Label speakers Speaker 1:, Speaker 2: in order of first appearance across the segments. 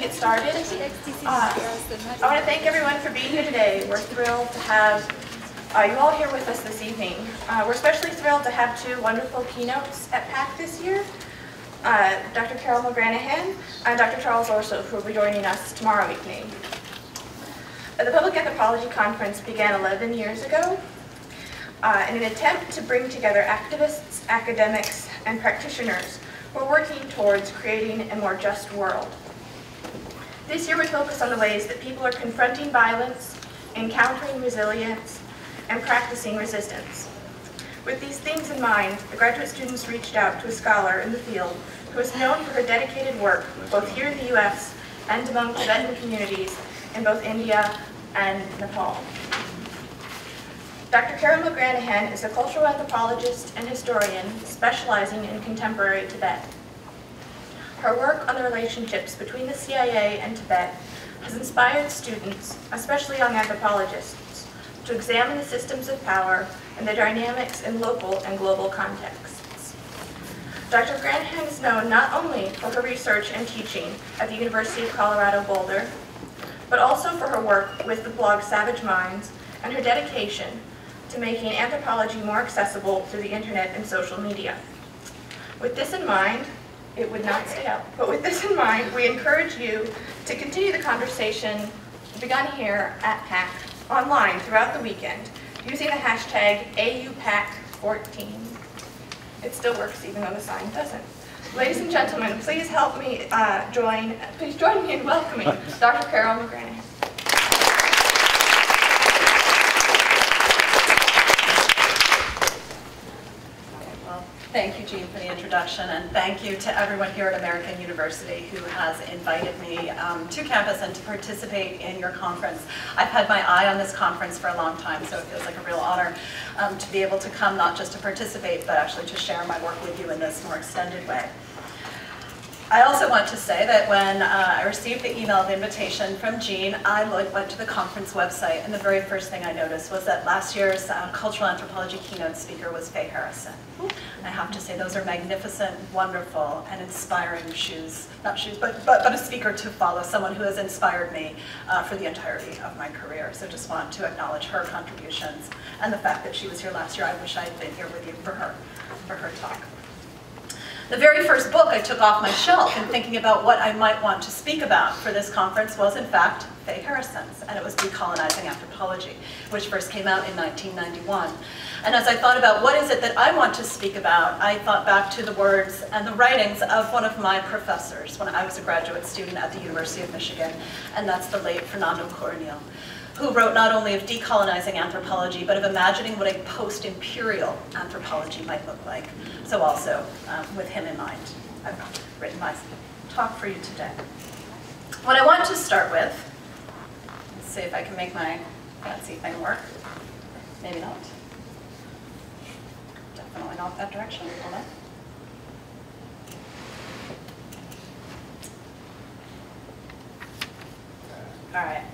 Speaker 1: get started. I want to thank everyone for being here today. We're thrilled to have you all here with us this evening. We're especially thrilled to have two wonderful keynotes at PAC this year. Dr. Carole McGranahan and Dr. Charles Orso, who will be joining us tomorrow evening. The Public Anthropology Conference began 11 years ago in an attempt to bring together activists, academics, and practitioners who are working towards creating a more just world. This year we focus on the ways that people are confronting violence, encountering resilience, and practicing resistance. With these themes in mind, the graduate students reached out to a scholar in the field who is known for her dedicated work both here in the US and among Tibetan communities in both India and Nepal. Dr. Carole McGranahan is a cultural anthropologist and historian specializing in contemporary Tibet. Her work on the relationships between the CIA and Tibet has inspired students, especially young anthropologists, to examine the systems of power and their dynamics in local and global contexts. Dr. McGranahan is known not only for her research and teaching at the University of Colorado Boulder, but also for her work with the blog Savage Minds and her dedication to making anthropology more accessible through the internet and social media. With this in mind, it would not stay up, but with this in mind, we encourage you to continue the conversation begun here at PAC online throughout the weekend using the hashtag AUPAC14. It still works even though the sign doesn't. Ladies and gentlemen, please help me join me in welcoming Dr. Carole McGranahan.
Speaker 2: Thank you, Jean, for the introduction, and thank you to everyone here at American University who has invited me to campus and to participate in your conference. I've had my eye on this conference for a long time, so it feels like a real honor to be able to come, not just to participate, but actually to share my work with you in this more extended way. I also want to say that when I received the emailed invitation from Jean, I went to the conference website, and the very first thing I noticed was that last year's cultural anthropology keynote speaker was Faye Harrison. I have to say those are magnificent, wonderful, and inspiring but a speaker to follow, someone who has inspired me for the entirety of my career. So just want to acknowledge her contributions and the fact that she was here last year. I wish I had been here with you for her talk. The very first book I took off my shelf in thinking about what I might want to speak about for this conference was, in fact, Faye Harrison's, and it was Decolonizing Anthropology, which first came out in 1991. And as I thought about what is it that I want to speak about, I thought back to the words and the writings of one of my professors when I was a graduate student at the University of Michigan, and that's the late Fernando Coronil, who wrote not only of decolonizing anthropology, but of imagining what a post-imperial anthropology might look like. So also, with him in mind, I've written my talk for you today. What I want to start with, let's see if I can make my fancy thing work. Maybe not. Definitely not that direction. Hold on. All right.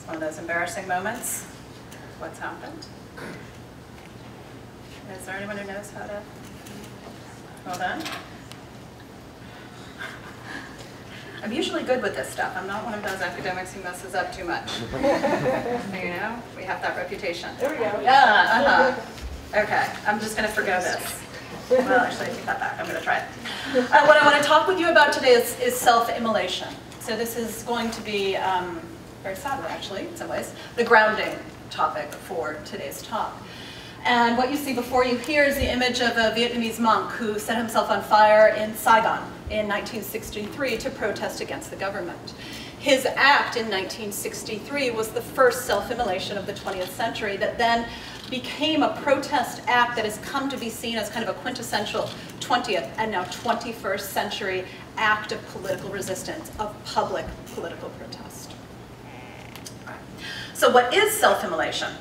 Speaker 2: One of those embarrassing moments. What's happened? Is there anyone who knows how to? Hold on. I'm usually good with this stuff. I'm not one of those academics who messes up too much. You know, we have that reputation.
Speaker 3: There we go.
Speaker 2: Yeah, Okay, I'm just going to forgo this. Well, actually, I take that back. I'm going to try it. What I want to talk with you about today is self-immolation. So this is going to be very sadly, actually, in some ways, the grounding topic for today's talk. And what you see before you here is the image of a Vietnamese monk who set himself on fire in Saigon in 1963 to protest against the government. His act in 1963 was the first self-immolation of the 20th century that then became a protest act that has come to be seen as kind of a quintessential 20th and now 21st century act of political resistance, of public political protest. So what is self-immolation?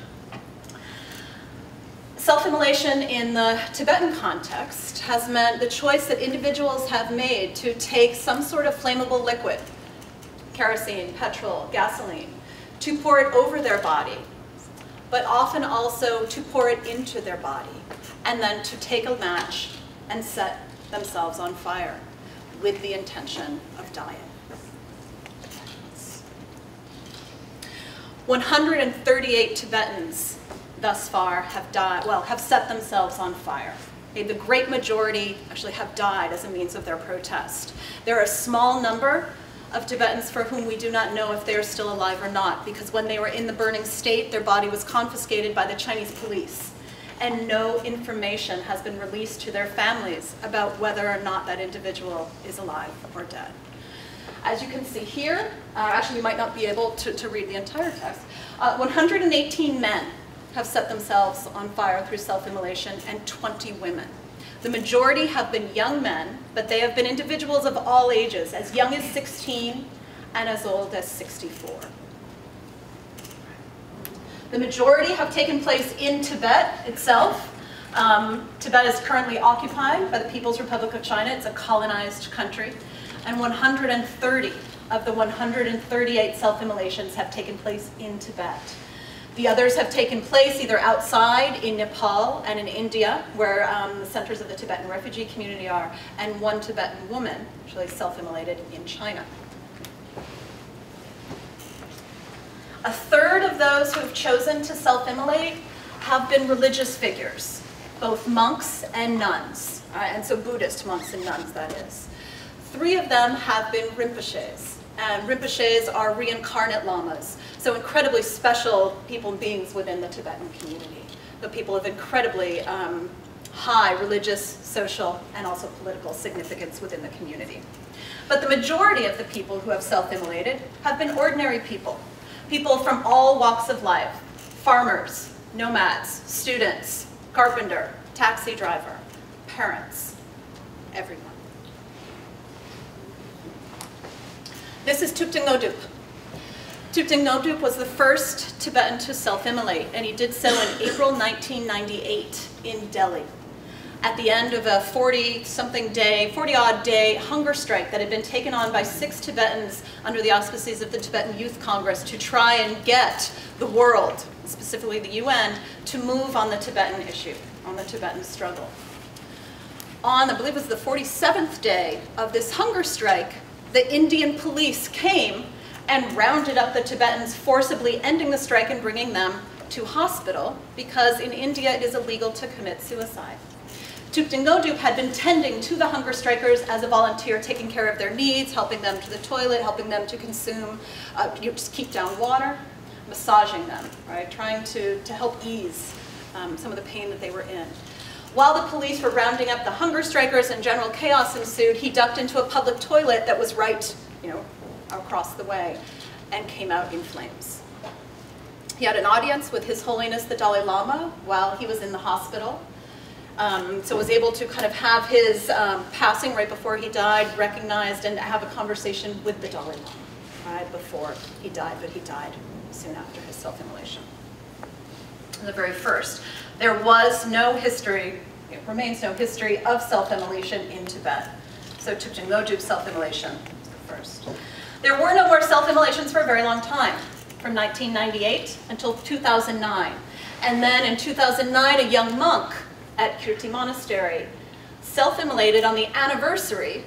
Speaker 2: Self-immolation in the Tibetan context has meant the choice that individuals have made to take some sort of flammable liquid, kerosene, petrol, gasoline, to pour it over their body, but often also to pour it into their body, and then to take a match and set themselves on fire with the intention of dying. 138 Tibetans thus far have died, well, have set themselves on fire. Okay, the great majority actually have died as a means of their protest. There are a small number of Tibetans for whom we do not know if they are still alive or not, because when they were in the burning state, their body was confiscated by the Chinese police, and no information has been released to their families about whether or not that individual is alive or dead. As you can see here, actually you might not be able to read the entire text, 118 men have set themselves on fire through self-immolation, and 20 women. The majority have been young men, but they have been individuals of all ages, as young as 16 and as old as 64. The majority have taken place in Tibet itself. Tibet is currently occupied by the People's Republic of China. It's a colonized country. And 130 of the 138 self-immolations have taken place in Tibet. The others have taken place either outside in Nepal and in India, where the centers of the Tibetan refugee community are, and one Tibetan woman actually self-immolated in China. A third of those who have chosen to self-immolate have been religious figures, both monks and nuns, and so Buddhist monks and nuns, that is. 3 of them have been Rinpoches, and Rinpoches are reincarnate lamas, so incredibly special people and beings within the Tibetan community, but people of incredibly high religious, social, and also political significance within the community. But the majority of the people who have self-immolated have been ordinary people, people from all walks of life: farmers, nomads, students, carpenter, taxi driver, parents, everyone. This is Thupten Ngodrup. Thupten Ngodrup was the first Tibetan to self-immolate, and he did so in April 1998 in Delhi, at the end of a 40-odd day hunger strike that had been taken on by 6 Tibetans under the auspices of the Tibetan Youth Congress to try and get the world, specifically the UN, to move on the Tibetan issue, on the Tibetan struggle. On, I believe it was the 47th day of this hunger strike, the Indian police came and rounded up the Tibetans, forcibly ending the strike and bringing them to hospital, because in India it is illegal to commit suicide. Thupten Ngodrup had been tending to the hunger strikers as a volunteer, taking care of their needs, helping them to the toilet, helping them to consume, just keep down water, massaging them, right? Trying to help ease some of the pain that they were in. While the police were rounding up the hunger strikers and general chaos ensued, he ducked into a public toilet that was right, across the way, and came out in flames. He had an audience with His Holiness the Dalai Lama while he was in the hospital, so was able to kind of have his passing right before he died recognized and have a conversation with the Dalai Lama right before he died, but he died soon after his self-immolation. The very first. There was no history, it remains no history of self-immolation in Tibet. So Thupten Ngodrup's self-immolation was the first. There were no more self-immolations for a very long time, from 1998 until 2009. And then in 2009, a young monk at Kirti Monastery self-immolated on the anniversary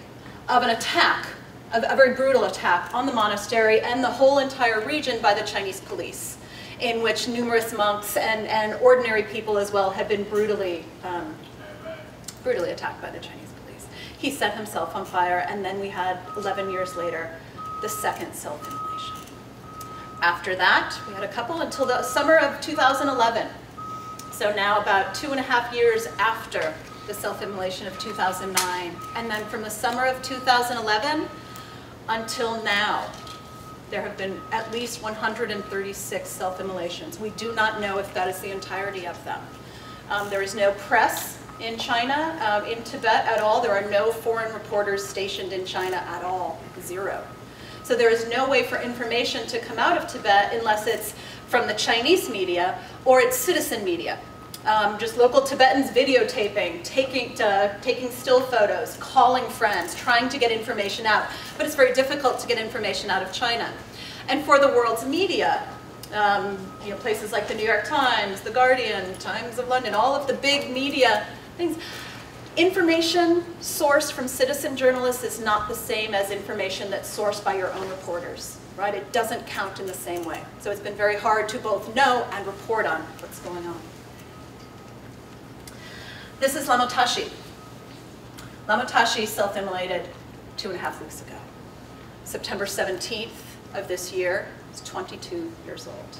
Speaker 2: of an attack, a very brutal attack on the monastery and the whole entire region by the Chinese police, in which numerous monks and ordinary people as well had been brutally attacked by the Chinese police. He set himself on fire, and then we had, 11 years later, the second self-immolation. After that, we had a couple until the summer of 2011. So now about 2.5 years after the self-immolation of 2009. And then from the summer of 2011 until now, there have been at least 136 self-immolations. We do not know if that is the entirety of them. There is no press in China, in Tibet at all. There are no foreign reporters stationed in China at all, 0. So there is no way for information to come out of Tibet unless it's from the Chinese media or it's citizen media. Just local Tibetans videotaping, taking still photos, calling friends, trying to get information out. But it's very difficult to get information out of China. And for the world's media, places like the New York Times, the Guardian, Times of London, all of the big media things, Information sourced from citizen journalists is not the same as information that's sourced by your own reporters, right? It doesn't count in the same way. So it's been very hard to both know and report on what's going on. This is Lamotashi. Lamotashi self-immolated 2.5 weeks ago. September 17th of this year, he's 22 years old.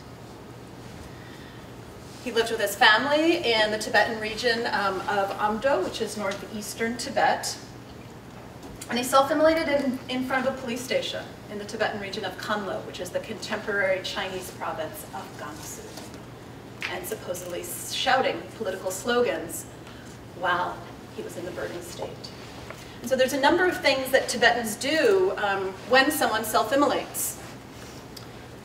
Speaker 2: He lived with his family in the Tibetan region of Amdo, which is northeastern Tibet. And he self-immolated in front of a police station in the Tibetan region of Kunlo, which is the contemporary Chinese province of Gansu, and supposedly shouting political slogans while he was in the burning state. And so there's a number of things that Tibetans do when someone self-immolates.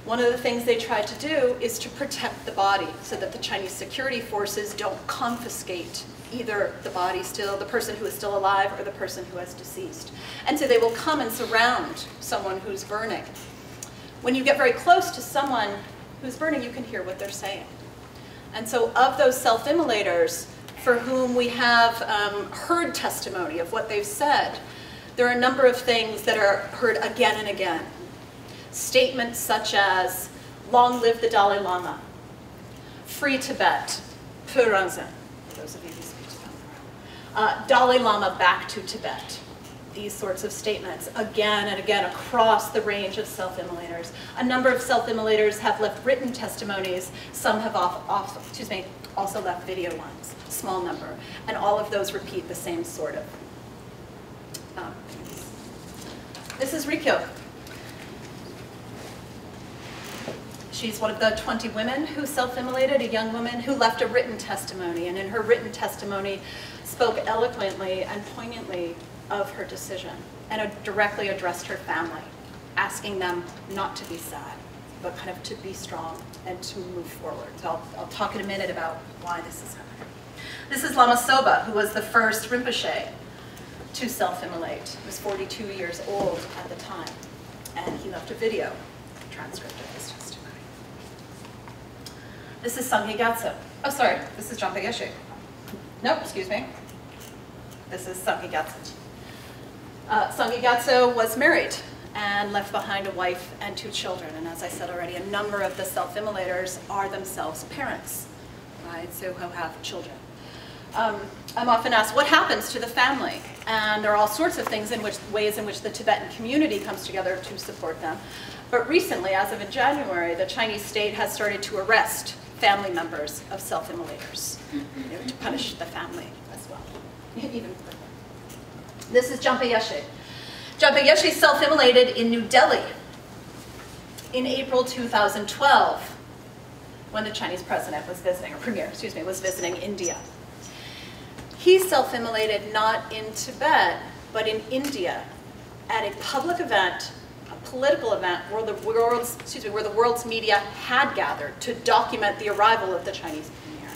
Speaker 2: One of the things they try to do is to protect the body so that the Chinese security forces don't confiscate either the body still, the person who is still alive, or the person who has deceased. And so they will come and surround someone who's burning. When you get very close to someone who's burning, you can hear what they're saying. And so of those self-immolators for whom we have heard testimony of what they've said, there are a number of things that are heard again and again. Statements such as, "Long live the Dalai Lama," "Free Tibet," "Puranzen," for those of you who speak Tibetan, "Dalai Lama back to Tibet." These sorts of statements again and again across the range of self-immolators. A number of self-immolators have left written testimonies. Some have also left video ones, a small number. And all of those repeat the same sort of things. This is Rico. She's one of the 20 women who self-immolated, a young woman who left a written testimony, and in her written testimony spoke eloquently and poignantly of her decision, and directly addressed her family, asking them not to be sad, but kind of to be strong and to move forward. So I'll talk in a minute about why this is happening. This is Lama Soba, who was the first Rinpoche to self-immolate. He was 42 years old at the time, and he left a video transcript of his testimony. This is Singu Gatso. Oh, sorry, this is Jampa Geshe. Nope, excuse me. This is Singu Gatso. Singu Gatso was married and left behind a wife and 2 children. And as I said already, a number of the self-immolators are themselves parents, right? So who have children. I'm often asked, what happens to the family? And there are all sorts of things ways in which the Tibetan community comes together to support them. But recently, as of in January, the Chinese state has started to arrest family members of self-immolators, to punish the family as well, even further. This is Jampa Geshe. Jampa Geshe self-immolated in New Delhi in April 2012, when the Chinese president was visiting, or premier, excuse me, was visiting India. He self-immolated not in Tibet, but in India, at a public event, a political event, where the world's media had gathered to document the arrival of the Chinese premier.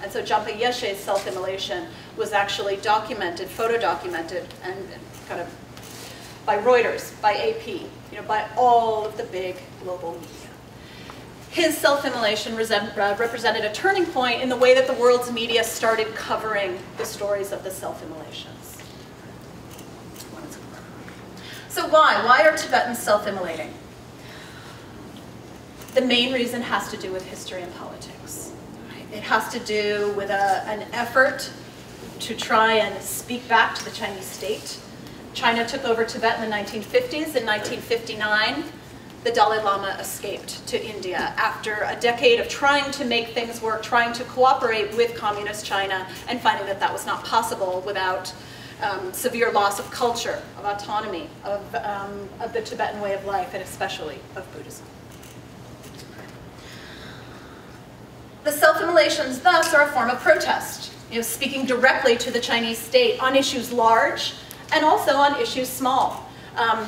Speaker 2: And so Jampa Geshe's self-immolation was actually documented, photo-documented, and kind of by Reuters, by AP, by all of the big global media. His self-immolation represented a turning point in the way that the world's media started covering the stories of the self-immolations. So why? Why are Tibetans self-immolating? The main reason has to do with history and politics. It has to do with an effort to try and speak back to the Chinese state. China took over Tibet in the 1950s. In 1959, the Dalai Lama escaped to India after a decade of trying to make things work, trying to cooperate with communist China, and finding that that was not possible without severe loss of culture, of autonomy, of the Tibetan way of life, and especially of Buddhism. The self-immolations, thus, are a form of protest, speaking directly to the Chinese state on issues large and also on issues small.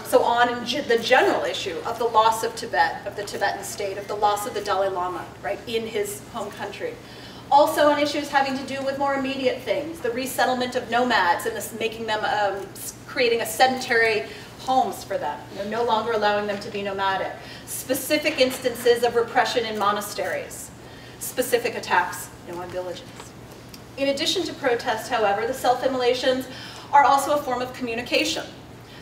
Speaker 2: So on the general issue of the loss of Tibet, of the Tibetan state, of the loss of the Dalai Lama, right, in his home country. Also on issues having to do with more immediate things, the resettlement of nomads and this making them, creating a sedentary homes for them, no longer allowing them to be nomadic. Specific instances of repression in monasteries, specific attacks on villages. In addition to protest, however, the self-immolations are also a form of communication.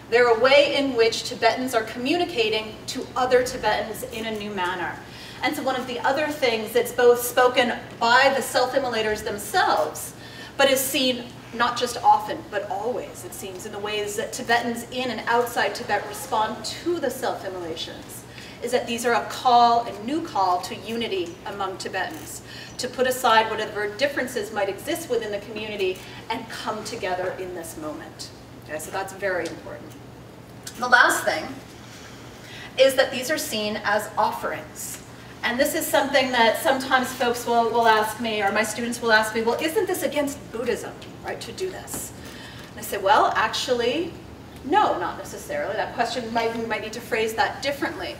Speaker 2: They're a way in which Tibetans are communicating to other Tibetans in a new manner. And so one of the other things that's both spoken by the self-immolators themselves, but is seen not just often, but always, it seems, in the ways that Tibetans in and outside Tibet respond to the self-immolations, is that these are a new call to unity among Tibetans, to put aside whatever differences might exist within the community and come together in this moment. Okay, so that's very important. The last thing is that these are seen as offerings. And this is something that sometimes folks will ask me, or my students will ask me, well, isn't this against Buddhism, right, to do this? And I say, well, actually, no, not necessarily. That question, we might need to phrase that differently.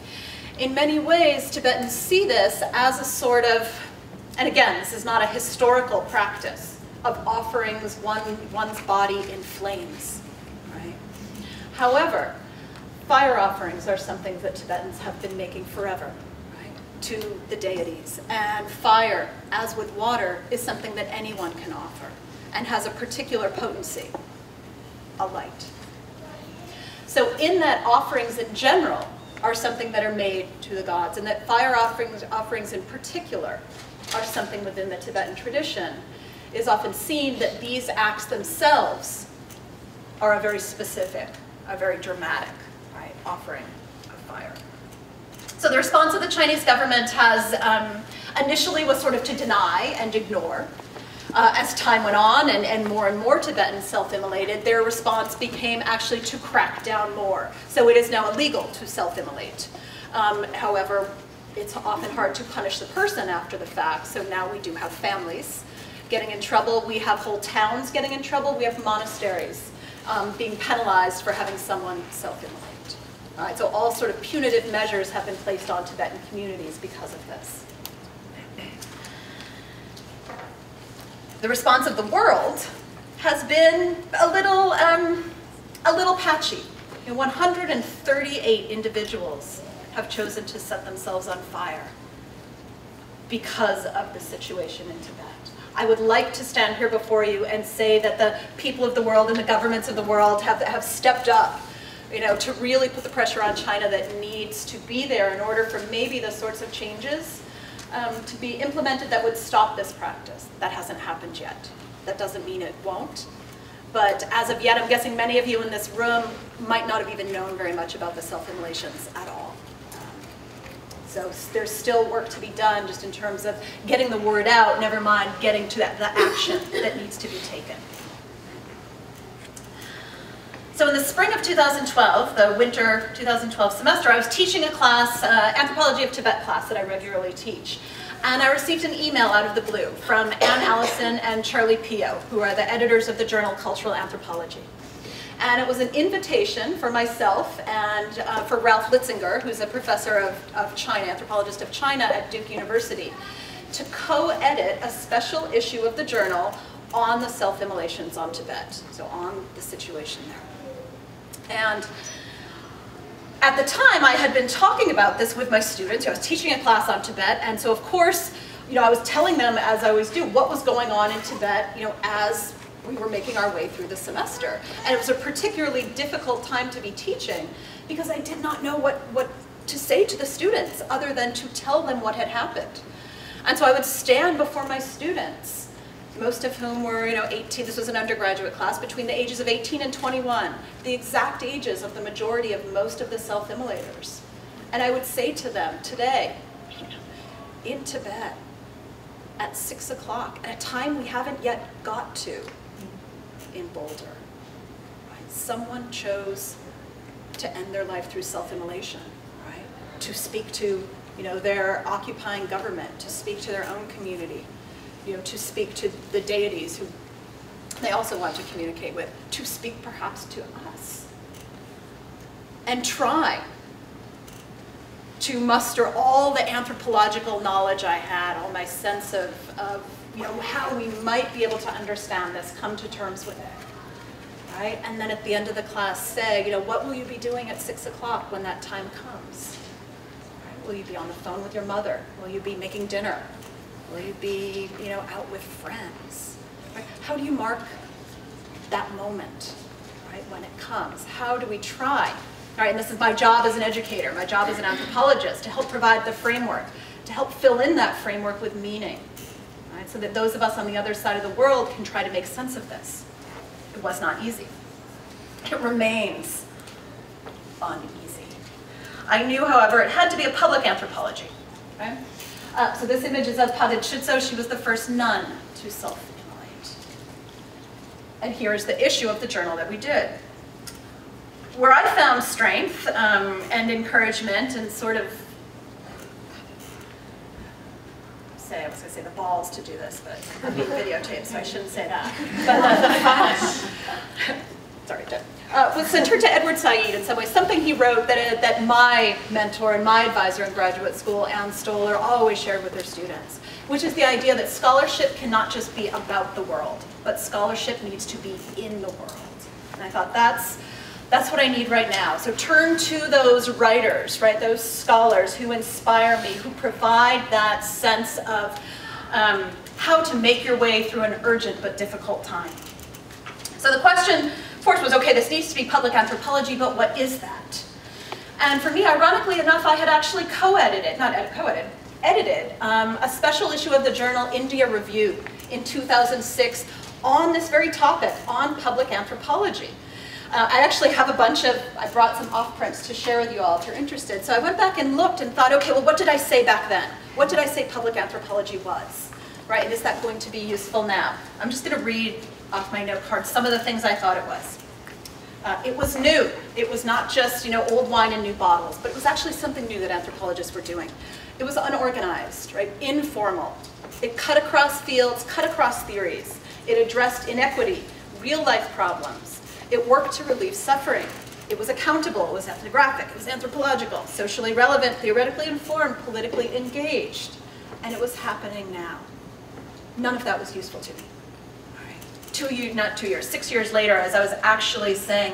Speaker 2: In many ways, Tibetans see this as a sort of, and again, this is not a historical practice, of offerings one's body in flames, right? However, fire offerings are something that Tibetans have been making forever, to the deities. And fire, as with water, is something that anyone can offer and has a particular potency, a light. So in that offerings in general are something that are made to the gods, and that fire offerings in particular are something within the Tibetan tradition. It is often seen that these acts themselves are a very specific, a very dramatic, right, offering of fire. So the response of the Chinese government has initially was sort of to deny and ignore. As time went on and more Tibetans self-immolated, their response became actually to crack down more. So it is now illegal to self-immolate. However, it's often hard to punish the person after the fact, so now we do have families getting in trouble. We have whole towns getting in trouble. We have monasteries being penalized for having someone self-immolate. All right, so all sort of punitive measures have been placed on Tibetan communities because of this. The response of the world has been a little patchy. 138 individuals have chosen to set themselves on fire because of the situation in Tibet. I would like to stand here before you and say that the people of the world and the governments of the world have stepped up, to really put the pressure on China that needs to be there in order for maybe the sorts of changes to be implemented that would stop this practice. That hasn't happened yet. That doesn't mean it won't. But as of yet, I'm guessing many of you in this room might not have even known very much about the self-immolations at all. So there's still work to be done just in terms of getting the word out, never mind getting to the action that needs to be taken. So in the spring of 2012, the winter 2012 semester, I was teaching a class, Anthropology of Tibet class that I regularly teach. And I received an email out of the blue from Ann Allison and Charlie Pio, who are the editors of the journal Cultural Anthropology. And it was an invitation for myself and for Ralph Litzinger, who's a professor of China, anthropologist of China at Duke University, to co-edit a special issue of the journal on the self-immolations on Tibet, so on the situation there. And at the time, I had been talking about this with my students. I was teaching a class on Tibet, and so of course, I was telling them, as I always do, what was going on in Tibet, as we were making our way through the semester. And it was a particularly difficult time to be teaching because I did not know what to say to the students other than to tell them what had happened. And so I would stand before my students, most of whom were 18, this was an undergraduate class, between the ages of 18 and 21, the exact ages of the majority of most of the self-immolators. And I would say to them, today, in Tibet, at 6 o'clock, at a time we haven't yet got to, in Boulder, right? Someone chose to end their life through self-immolation, right? To speak to their occupying government, to speak to their own community, to speak to the deities who they also want to communicate with, to speak perhaps to us, and try to muster all the anthropological knowledge I had, all my sense of how we might be able to understand this, come to terms with it, right? And then at the end of the class say, what will you be doing at 6 o'clock when that time comes? Right? Will you be on the phone with your mother? Will you be making dinner? Will you be, out with friends? Right? How do you mark that moment, right, when it comes? How do we try? All right, and this is my job as an educator, my job as an anthropologist, to help provide the framework, to help fill in that framework with meaning, right, so that those of us on the other side of the world can try to make sense of this. It was not easy. It remains uneasy. I knew, however, it had to be a public anthropology. Okay? So this image is of Padre Chitso. She was the first nun to self-immolate. And here's the issue of the journal that we did. Where I found strength and encouragement and sort of, I was going to say the balls to do this, but I'm being videotaped, so I shouldn't say that. But sorry, Jen. Was centered to Edward Said in some ways, something he wrote that my mentor and my advisor in graduate school, Ann Stoller, always shared with her students, which is the idea that scholarship cannot just be about the world, but scholarship needs to be in the world. And I thought that's what I need right now. So turn to those writers, right, those scholars who inspire me, who provide that sense of how to make your way through an urgent but difficult time. So the question, of course, was, okay, this needs to be public anthropology, but what is that? And for me, ironically enough, I had actually edited a special issue of the journal India Review in 2006 on this very topic, on public anthropology. I actually have a bunch of, I brought some off-prints to share with you all if you're interested. So I went back and looked and thought, okay, well, what did I say back then? What did I say public anthropology was? Right, and is that going to be useful now? I'm just going to read off my note card some of the things I thought it was. It was new. It was not just, you know, old wine in new bottles, but it was actually something new that anthropologists were doing. It was unorganized, right, informal. It cut across fields, cut across theories. It addressed inequity, real-life problems. It worked to relieve suffering. It was accountable, it was ethnographic, it was anthropological, socially relevant, theoretically informed, politically engaged. And it was happening now. None of that was useful to me. All right. 6 years later, as I was actually saying,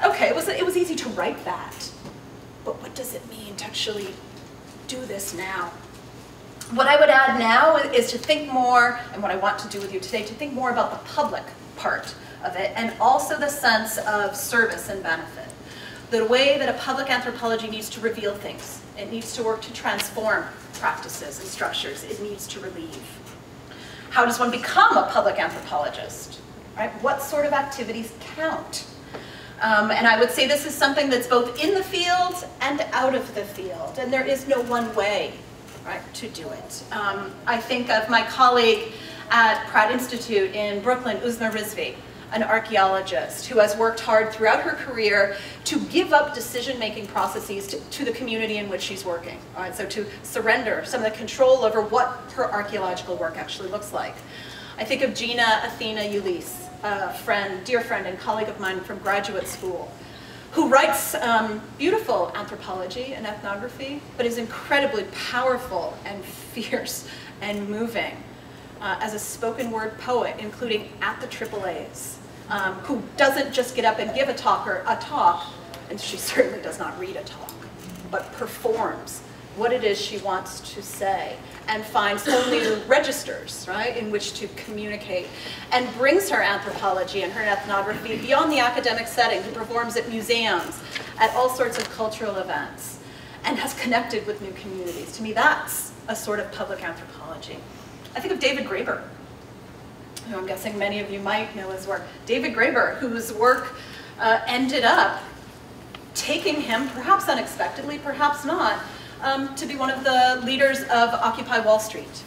Speaker 2: okay, it was easy to write that, but what does it mean to actually do this now? What I would add now is to think more, and what I want to do with you today, to think more about the public part of it, and also the sense of service and benefit. The way that a public anthropology needs to reveal things. It needs to work to transform practices and structures. It needs to relieve. How does one become a public anthropologist? Right? What sort of activities count? And I would say this is something that's both in the field and out of the field, and there is no one way, right, to do it. I think of my colleague at Pratt Institute in Brooklyn, Uzma Rizvi, an archaeologist who has worked hard throughout her career to give up decision-making processes to the community in which she's working. All right, so to surrender some of the control over what her archaeological work actually looks like. I think of Gina Athena Ulysse, a friend, dear friend and colleague of mine from graduate school, who writes beautiful anthropology and ethnography, but is incredibly powerful and fierce and moving as a spoken word poet, including at the AAAs. Who doesn't just get up and give a talk, and she certainly does not read a talk, but performs what it is she wants to say and finds only registers, right, in which to communicate, and brings her anthropology and her ethnography beyond the academic setting, who performs at museums, at all sorts of cultural events, and has connected with new communities. To me, that's a sort of public anthropology. I think of David Graeber, who I'm guessing many of you might know his work. David Graeber, whose work ended up taking him, perhaps unexpectedly, perhaps not, to be one of the leaders of Occupy Wall Street,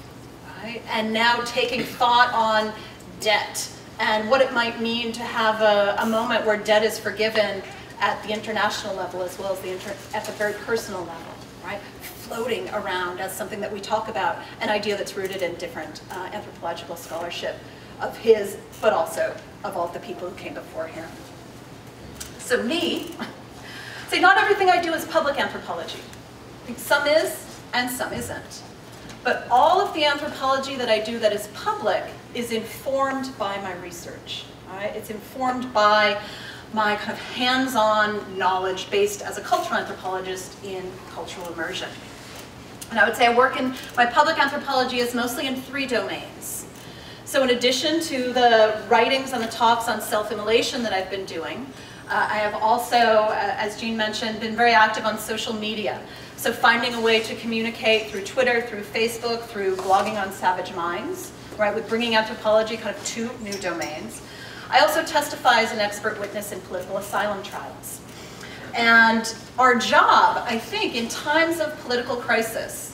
Speaker 2: right? And now taking thought on debt and what it might mean to have a moment where debt is forgiven at the international level as well as at the very personal level, right? Floating around as something that we talk about, an idea that's rooted in different anthropological scholarship of his, but also of all the people who came before him. So me, say not everything I do is public anthropology. Some is and some isn't. But all of the anthropology that I do that is public is informed by my research. All right? It's informed by my kind of hands-on knowledge based as a cultural anthropologist in cultural immersion. And I would say I work in, my public anthropology is mostly in 3 domains. So in addition to the writings and the talks on self-immolation that I've been doing, I have also, as Jean mentioned, been very active on social media. So finding a way to communicate through Twitter, through Facebook, through blogging on Savage Minds, right, with bringing anthropology kind of to new domains. I also testify as an expert witness in political asylum trials. And our job, I think, in times of political crisis,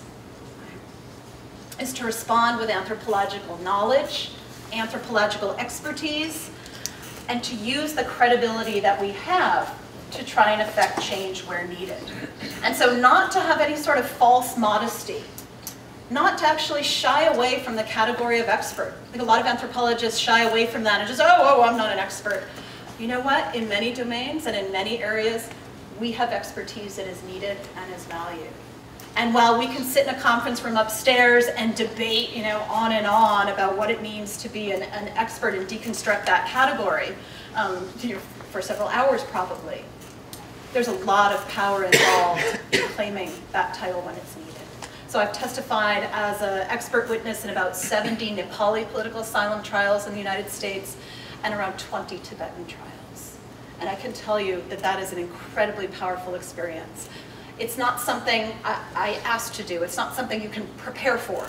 Speaker 2: is to respond with anthropological knowledge, anthropological expertise, and to use the credibility that we have to try and affect change where needed. And so not to have any sort of false modesty, not to actually shy away from the category of expert. I think a lot of anthropologists shy away from that and just, oh, I'm not an expert. You know what? In many domains and in many areas, we have expertise that is needed and is valued. And while we can sit in a conference room upstairs and debate, on and on about what it means to be an expert and deconstruct that category for several hours probably, there's a lot of power involved in claiming that title when it's needed. So I've testified as an expert witness in about 70 Nepali political asylum trials in the United States and around 20 Tibetan trials. And I can tell you that that is an incredibly powerful experience. It's not something I asked to do. It's not something you can prepare for.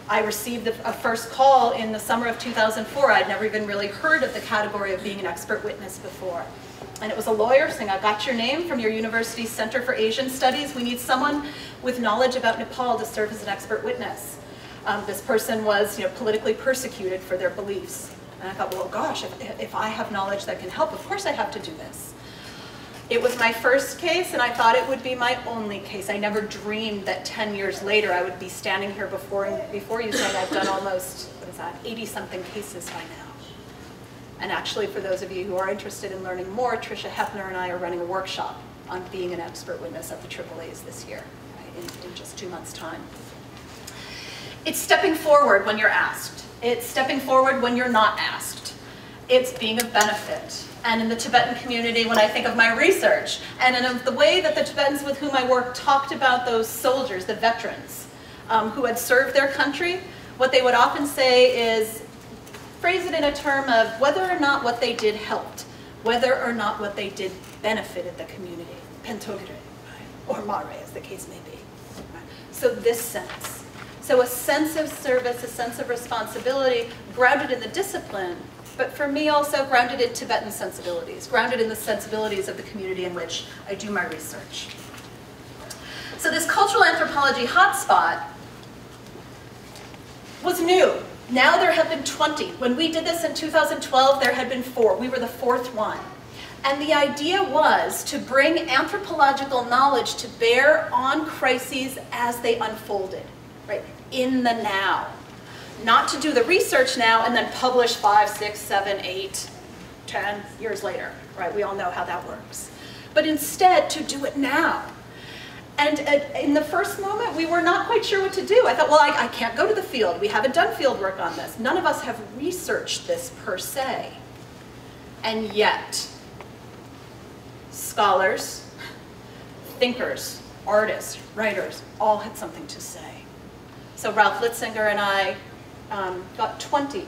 Speaker 2: I received a first call in the summer of 2004. I'd never even really heard of the category of being an expert witness before. And it was a lawyer saying, I got your name from your university's Center for Asian Studies. We need someone with knowledge about Nepal to serve as an expert witness. This person was politically persecuted for their beliefs. And I thought, well, gosh, if I have knowledge that can help, of course I have to do this. It was my first case, and I thought it would be my only case. I never dreamed that 10 years later I would be standing here before you saying I've done almost, 80-something cases by now. And actually, for those of you who are interested in learning more, Tricia Hepner and I are running a workshop on being an expert witness at the AAAs this year, right, in just 2 months' time. It's stepping forward when you're asked. It's stepping forward when you're not asked. It's being of benefit. And in the Tibetan community, when I think of my research, and in the way that the Tibetans with whom I work talked about those soldiers, the veterans, who had served their country, what they would often say is, phrase it in a term of whether or not what they did helped, whether or not what they did benefited the community, pentogire, or mare, as the case may be. So this sense. So a sense of service, a sense of responsibility, grounded in the discipline, but for me also grounded in Tibetan sensibilities, grounded in the sensibilities of the community in which I do my research. So this cultural anthropology hotspot was new. Now there have been 20. When we did this in 2012, there had been 4. We were the 4th one. And the idea was to bring anthropological knowledge to bear on crises as they unfolded, right, in the now. Not to do the research now and then publish 5, 6, 7, 8, 10 years later, right? We all know how that works. But instead to do it now. And in the first moment, we were not quite sure what to do. I thought, well, I can't go to the field. We haven't done field work on this. None of us have researched this per se. And yet, scholars, thinkers, artists, writers, all had something to say. So Ralph Litzinger and I got 20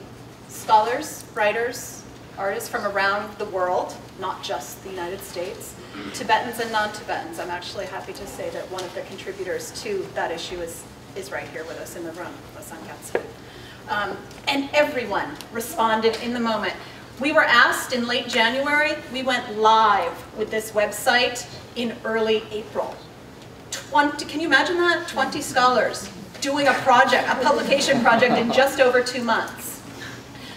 Speaker 2: scholars, writers, artists from around the world, not just the United States, Tibetans and non-Tibetans. I'm actually happy to say that one of the contributors to that issue is right here with us in the room, Sangasso. And everyone responded in the moment. We were asked in late January, we went live with this website in early April. 20, can you imagine that? 20 scholars doing a project, a publication project in just over 2 months.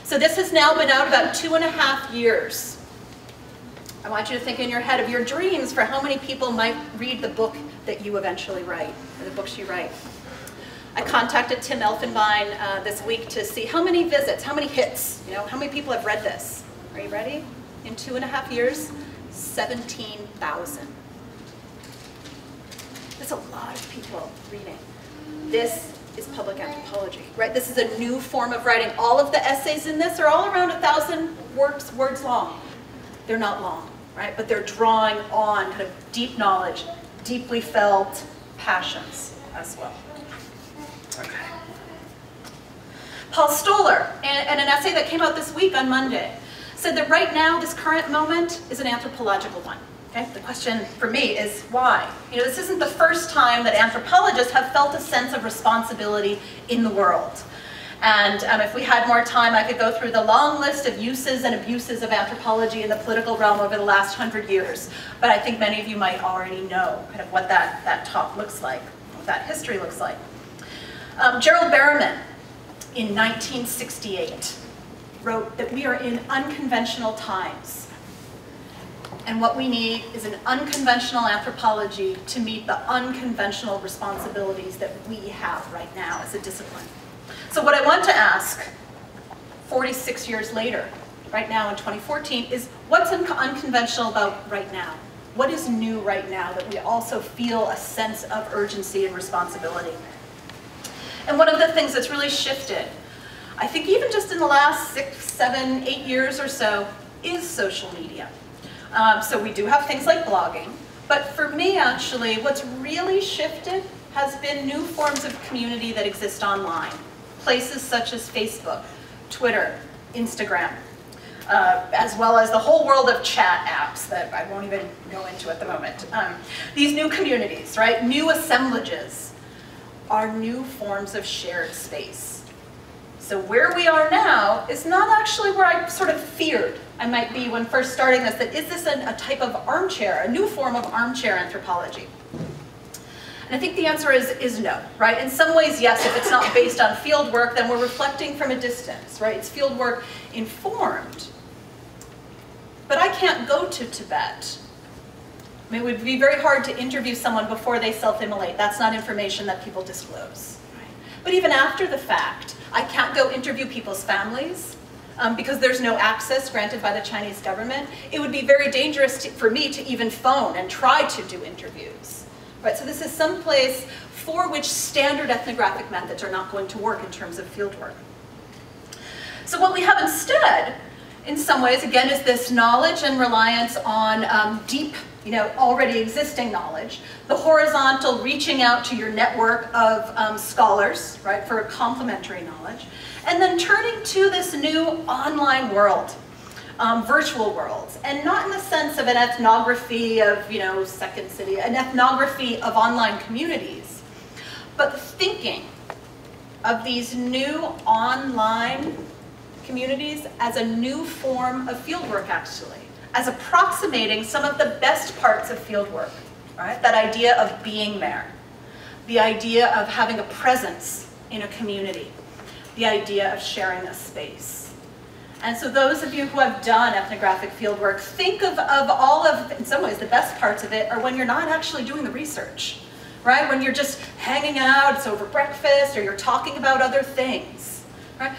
Speaker 2: So this has now been out about 2.5 years. I want you to think in your head of your dreams for how many people might read the book that you eventually write, or the books you write. I contacted Tim Elfenbein this week to see how many visits, how many hits, how many people have read this. Are you ready? In 2.5 years, 17,000. That's a lot of people reading. This is public anthropology, right? This is a new form of writing. All of the essays in this are all around 1,000 words long. They're not long, right? But they're drawing on kind of deep knowledge, deeply felt passions as well. Okay. Paul Stoller, in an essay that came out this week on Monday, said that right now, this current moment is an anthropological one. Okay? The question for me is why? You know, this isn't the first time that anthropologists have felt a sense of responsibility in the world. And if we had more time, I could go through the long list of uses and abuses of anthropology in the political realm over the last 100 years. But I think many of you might already know kind of what that talk looks like, what that history looks like. Gerald Berriman, in 1968, wrote that we are in unconventional times. And what we need is an unconventional anthropology to meet the unconventional responsibilities that we have right now as a discipline. So what I want to ask, 46 years later, right now in 2014, is what's unconventional about right now? What is new right now that we also feel a sense of urgency and responsibility? And one of the things that's really shifted, I think even just in the last 6, 7, 8 years or so, is social media. So we do have things like blogging, but for me actually, what's really shifted has been new forms of community that exist online. Places such as Facebook, Twitter, Instagram, as well as the whole world of chat apps that I won't even go into at the moment. These new communities, right, new assemblages, are new forms of shared space. So where we are now is not actually where I sort of feared I might be when first starting this, that is this a type of armchair, a new form of armchair anthropology? And I think the answer is no, right? In some ways, yes, if it's not based on field work, then we're reflecting from a distance, right? It's field work informed. But I can't go to Tibet. I mean, it would be very hard to interview someone before they self-immolate. That's not information that people disclose. Right? But even after the fact, I can't go interview people's families because there's no access granted by the Chinese government. It would be very dangerous for me to even phone and try to do interviews. Right, so this is some place for which standard ethnographic methods are not going to work in terms of field work. So what we have instead, in some ways, again, is this knowledge and reliance on deep, already existing knowledge, the horizontal reaching out to your network of scholars, right, for complementary knowledge, and then turning to this new online world. Virtual worlds, and not in the sense of an ethnography of, Second City, an ethnography of online communities, but thinking of these new online communities as a new form of fieldwork, actually, as approximating some of the best parts of fieldwork, right? That idea of being there, the idea of having a presence in a community, the idea of sharing a space. And so those of you who have done ethnographic fieldwork, think of all of, in some ways, the best parts of it are when you're not actually doing the research, right? When you're just hanging out, it's over breakfast, or you're talking about other things, right?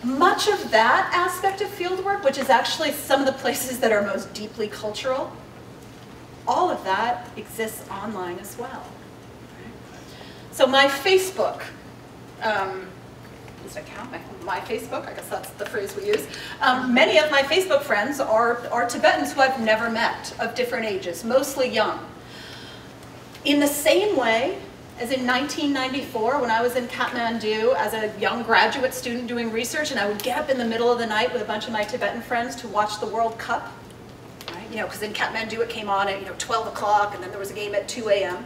Speaker 2: Much of that aspect of fieldwork, which is actually some of the places that are most deeply cultural, all of that exists online as well. So my Facebook, does it count? My Facebook, I guess that's the phrase we use. Many of my Facebook friends are Tibetans who I've never met, of different ages, mostly young. In the same way as in 1994, when I was in Kathmandu as a young graduate student doing research, and I would get up in the middle of the night with a bunch of my Tibetan friends to watch the World Cup, right? Because in Kathmandu it came on at 12 o'clock, and then there was a game at 2 a.m.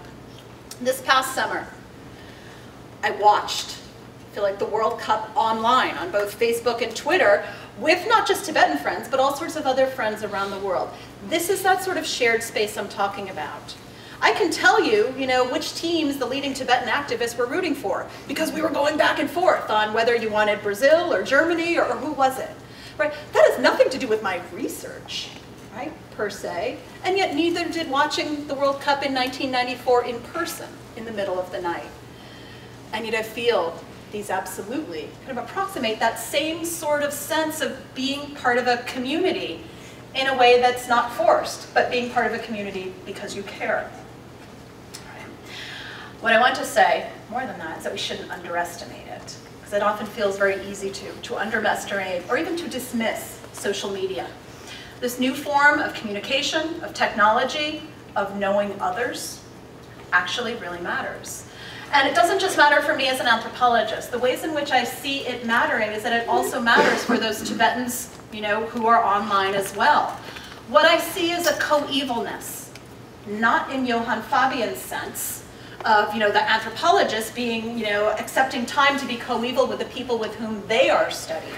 Speaker 2: This past summer, I watched the World Cup online on both Facebook and Twitter with not just Tibetan friends, but all sorts of other friends around the world. This is that sort of shared space I'm talking about. I can tell you, which teams the leading Tibetan activists were rooting for, because we were going back and forth on whether you wanted Brazil or Germany or who was it, right? That has nothing to do with my research, right, per se, and yet neither did watching the World Cup in 1994 in person in the middle of the night. And yet I feel these absolutely kind of approximate that same sort of sense of being part of a community in a way that's not forced, but being part of a community because you care. What I want to say, more than that, is that we shouldn't underestimate it, because it often feels very easy to underestimate or even to dismiss social media. This new form of communication, of technology, of knowing others, actually really matters. And it doesn't just matter for me as an anthropologist. The ways in which I see it mattering is that it also matters for those Tibetans, who are online as well. What I see is a coevalness, not in Johann Fabian's sense of, the anthropologist being, accepting time to be coeval with the people with whom they are studying,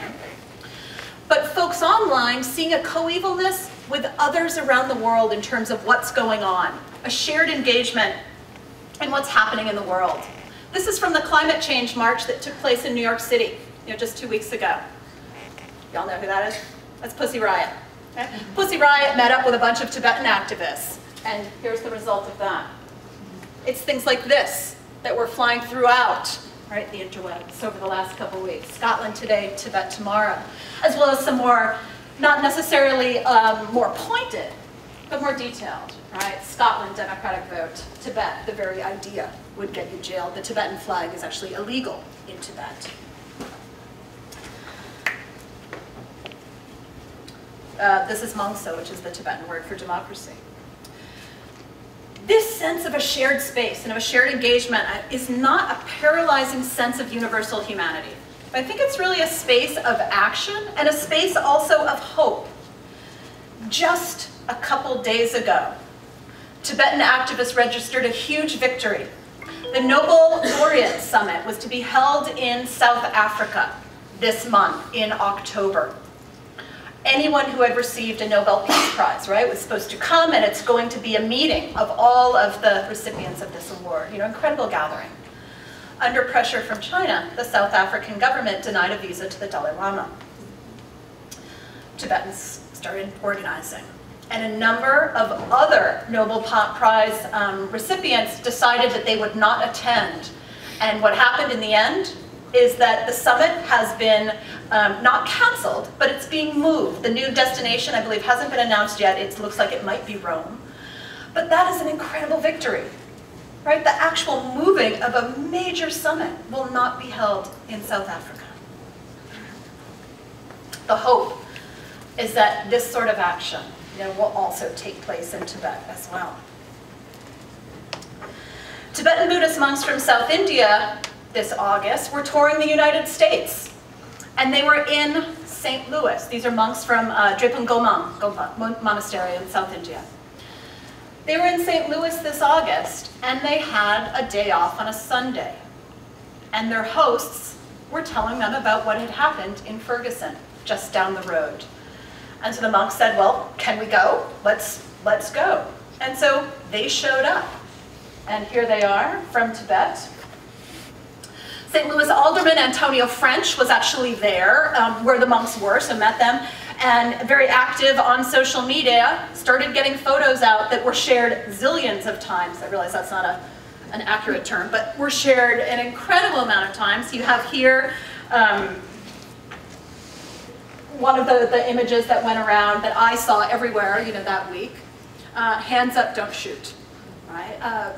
Speaker 2: but folks online seeing a coevalness with others around the world in terms of what's going on, a shared engagement in what's happening in the world. This is from the climate change march that took place in New York City, just 2 weeks ago. Y'all know who that is? That's Pussy Riot. Okay? Pussy Riot met up with a bunch of Tibetan activists, and here's the result of that. It's things like this that were flying throughout, right, the interwebs over the last couple weeks. Scotland today, Tibet tomorrow, as well as some more, not necessarily more pointed, but more detailed, right? Scotland, democratic vote. Tibet, the very idea would get you jailed. The Tibetan flag is actually illegal in Tibet. This is Monsta, which is the Tibetan word for democracy. This sense of a shared space and of a shared engagement is not a paralyzing sense of universal humanity. But I think it's really a space of action and a space also of hope. Just a couple days ago, Tibetan activists registered a huge victory. The Nobel Laureate Summit was to be held in South Africa this month in October. Anyone who had received a Nobel Peace Prize, right, was supposed to come, and it's going to be a meeting of all of the recipients of this award. Incredible gathering. Under pressure from China, the South African government denied a visa to the Dalai Lama. Tibetans started organizing, and a number of other Nobel Prize recipients decided that they would not attend. And what happened in the end is that the summit has been not canceled, but it's being moved. The new destination, I believe, hasn't been announced yet. It looks like it might be Rome. But that is an incredible victory, right? The actual moving of a major summit will not be held in South Africa. The hope is that this sort of action, will also take place in Tibet as well. Tibetan Buddhist monks from South India this August were touring the United States, and they were in St. Louis. These are monks from Drepung Gompa Monastery in South India. They were in St. Louis this August, and they had a day off on a Sunday. And their hosts were telling them about what had happened in Ferguson, just down the road. And so the monks said, well, can we go? Let's go. And so they showed up. And here they are from Tibet. St. Louis Alderman Antonio French was actually there where the monks were, so met them, and very active on social media, started getting photos out that were shared zillions of times. I realize that's not an accurate term, but were shared an incredible amount of times. You have here one of the images that went around that I saw everywhere, that week. Hands up, don't shoot, right?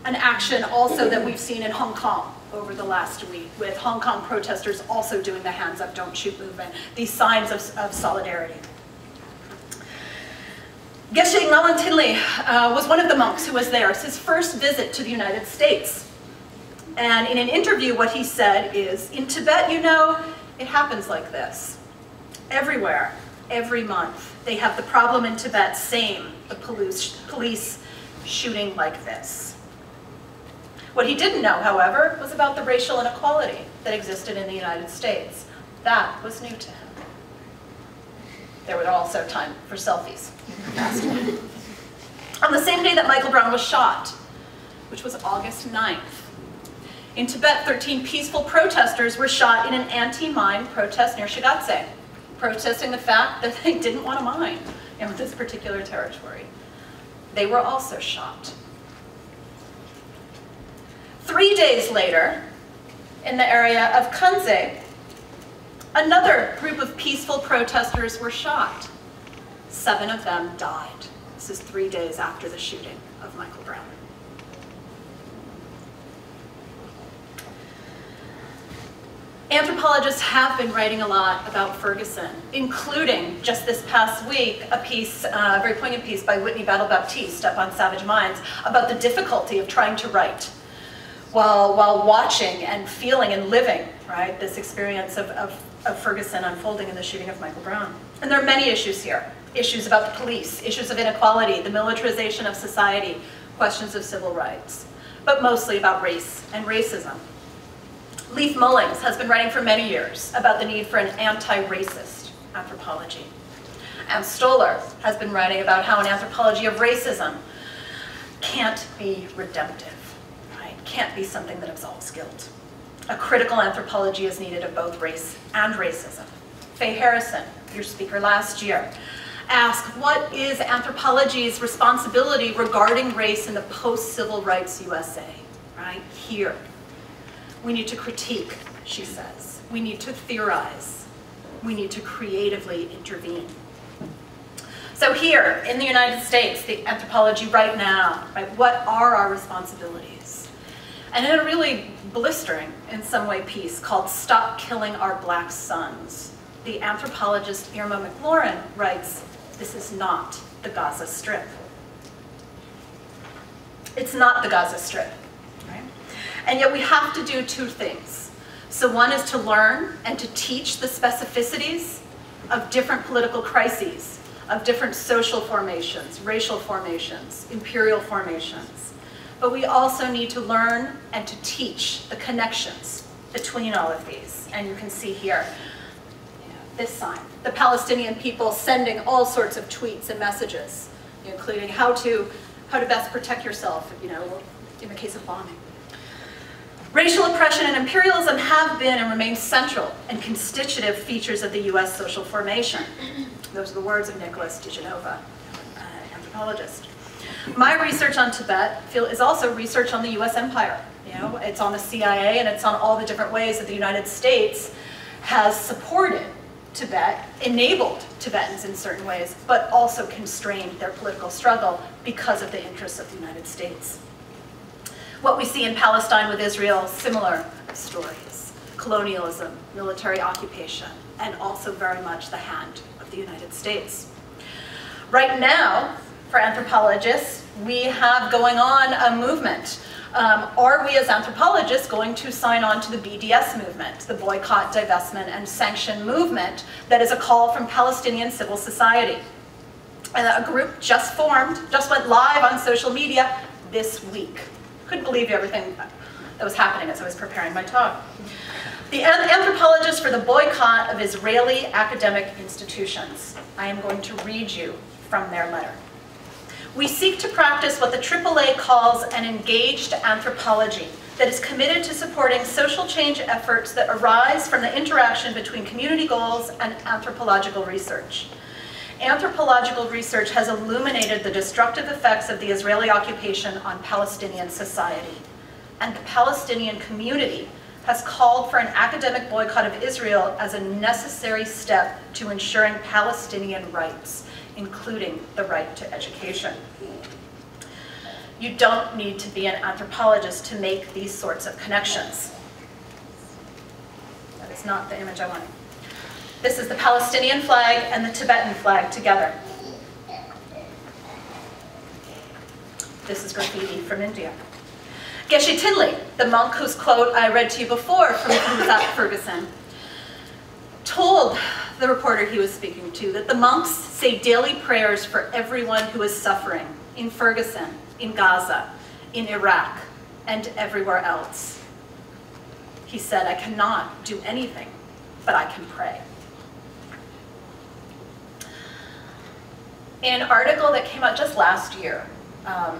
Speaker 2: An action also that we've seen in Hong Kong over the last week, with Hong Kong protesters also doing the hands up, don't shoot movement, these signs of solidarity. Geshe Ngalen Tinley was one of the monks who was there. It's his first visit to the United States. And in an interview, what he said is, in Tibet, it happens like this. Everywhere, every month, they have the problem in Tibet, the police shooting like this. What he didn't know, however, was about the racial inequality that existed in the United States. That was new to him. There was also time for selfies. On the same day that Michael Brown was shot, which was August 9th, in Tibet, 13 peaceful protesters were shot in an anti-mine protest near Shigatse, protesting the fact that they didn't want to mine in this particular territory. They were also shot. 3 days later, in the area of Kunso, another group of peaceful protesters were shot. 7 of them died. This is 3 days after the shooting of Michael Brown. Anthropologists have been writing a lot about Ferguson, including just this past week, a piece, a very poignant piece by Whitney Battle Baptiste up on Savage Minds about the difficulty of trying to write while watching and feeling and living, right, this experience of Ferguson unfolding in the shooting of Michael Brown. And there are many issues here. Issues about the police, issues of inequality, the militarization of society, questions of civil rights, but mostly about race and racism. Leif Mullings has been writing for many years about the need for an anti-racist anthropology. Ann Stoller has been writing about how an anthropology of racism can't be redemptive, right? Can't be something that absolves guilt. A critical anthropology is needed of both race and racism. Faye Harrison, your speaker last year, asked, what is anthropology's responsibility regarding race in the post-civil rights USA, right? Here. We need to critique, she says. We need to theorize. We need to creatively intervene. So here, in the United States, the anthropology right now, right, what are our responsibilities? And in a really blistering, in some way, piece called Stop Killing Our Black Sons, the anthropologist Irma McLaurin writes, this is not the Gaza Strip. It's not the Gaza Strip, right? And yet we have to do two things. So one is to learn and to teach the specificities of different political crises, of different social formations, racial formations, imperial formations. But we also need to learn and to teach the connections between all of these. And you can see here, this sign, the Palestinian people sending all sorts of tweets and messages, including how to best protect yourself, in the case of bombing. Racial oppression and imperialism have been and remain central and constitutive features of the US social formation. Those are the words of Nicholas DeGenova, anthropologist. My research on Tibet is also research on the US empire. It's on the CIA and it's on all the different ways that the United States has supported Tibet, enabled Tibetans in certain ways, but also constrained their political struggle because of the interests of the United States. What we see in Palestine with Israel, similar stories. Colonialism, military occupation, and also very much the hand of the United States. Right now, for anthropologists, we have going on a movement. Are we as anthropologists going to sign on to the BDS movement, the boycott, divestment, and sanction movement that is a call from Palestinian civil society? A group just formed, just went live on social media this week. Couldn't believe everything that was happening as I was preparing my talk. The anthropologists for the boycott of Israeli academic institutions. I am going to read you from their letter. We seek to practice what the AAA calls an engaged anthropology that is committed to supporting social change efforts that arise from the interaction between community goals and anthropological research. Anthropological research has illuminated the destructive effects of the Israeli occupation on Palestinian society, and the Palestinian community has called for an academic boycott of Israel as a necessary step to ensuring Palestinian rights, including the right to education. You don't need to be an anthropologist to make these sorts of connections. That is not the image I wanted. This is the Palestinian flag and the Tibetan flag together. This is graffiti from India. Geshe Tinley, the monk whose quote I read to you before from Ferguson, told the reporter he was speaking to that the monks say daily prayers for everyone who is suffering in Ferguson, in Gaza, in Iraq, and everywhere else. He said, I cannot do anything, but I can pray. In an article that came out just last year